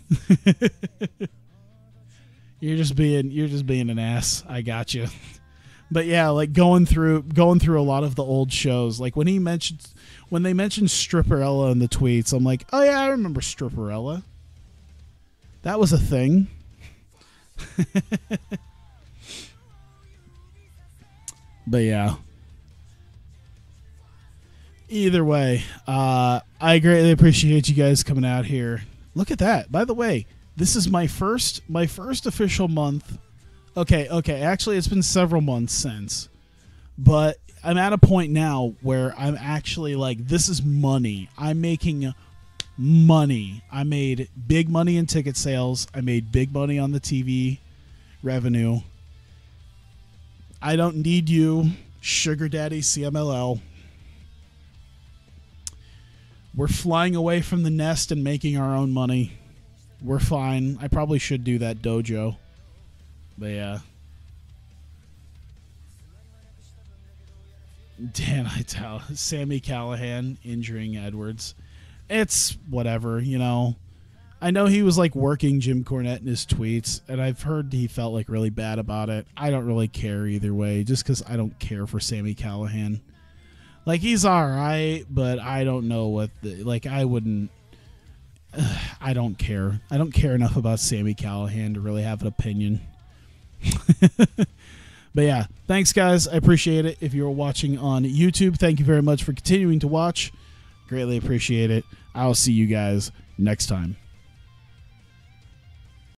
You're just being an ass. I got you. But yeah, like going through a lot of the old shows, like when they mentioned Stripperella in the tweets, I'm like, oh yeah, I remember Stripperella. That was a thing. But yeah. Either way, I greatly appreciate you guys coming out here. Look at that. By the way, this is my first official month. Okay. Actually, it's been several months since. But I'm at a point now where I'm actually like, this is money. I'm making money. I made big money in ticket sales. I made big money on the TV revenue. I don't need you, Sugar Daddy CMLL. We're flying away from the nest and making our own money. We're fine. I probably should do that dojo. But yeah. Dan Hightower, Sammy Callahan injuring Edwards. It's whatever, you know. I know he was like working Jim Cornette in his tweets, and I've heard he felt like really bad about it. I don't really care either way, just because I don't care for Sammy Callahan. Like, he's alright, but I don't know what I wouldn't. I don't care. I don't care enough about Sammy Callahan to really have an opinion. But yeah, thanks guys. I appreciate it. If you're watching on YouTube, thank you very much for continuing to watch. Greatly appreciate it. I'll see you guys next time.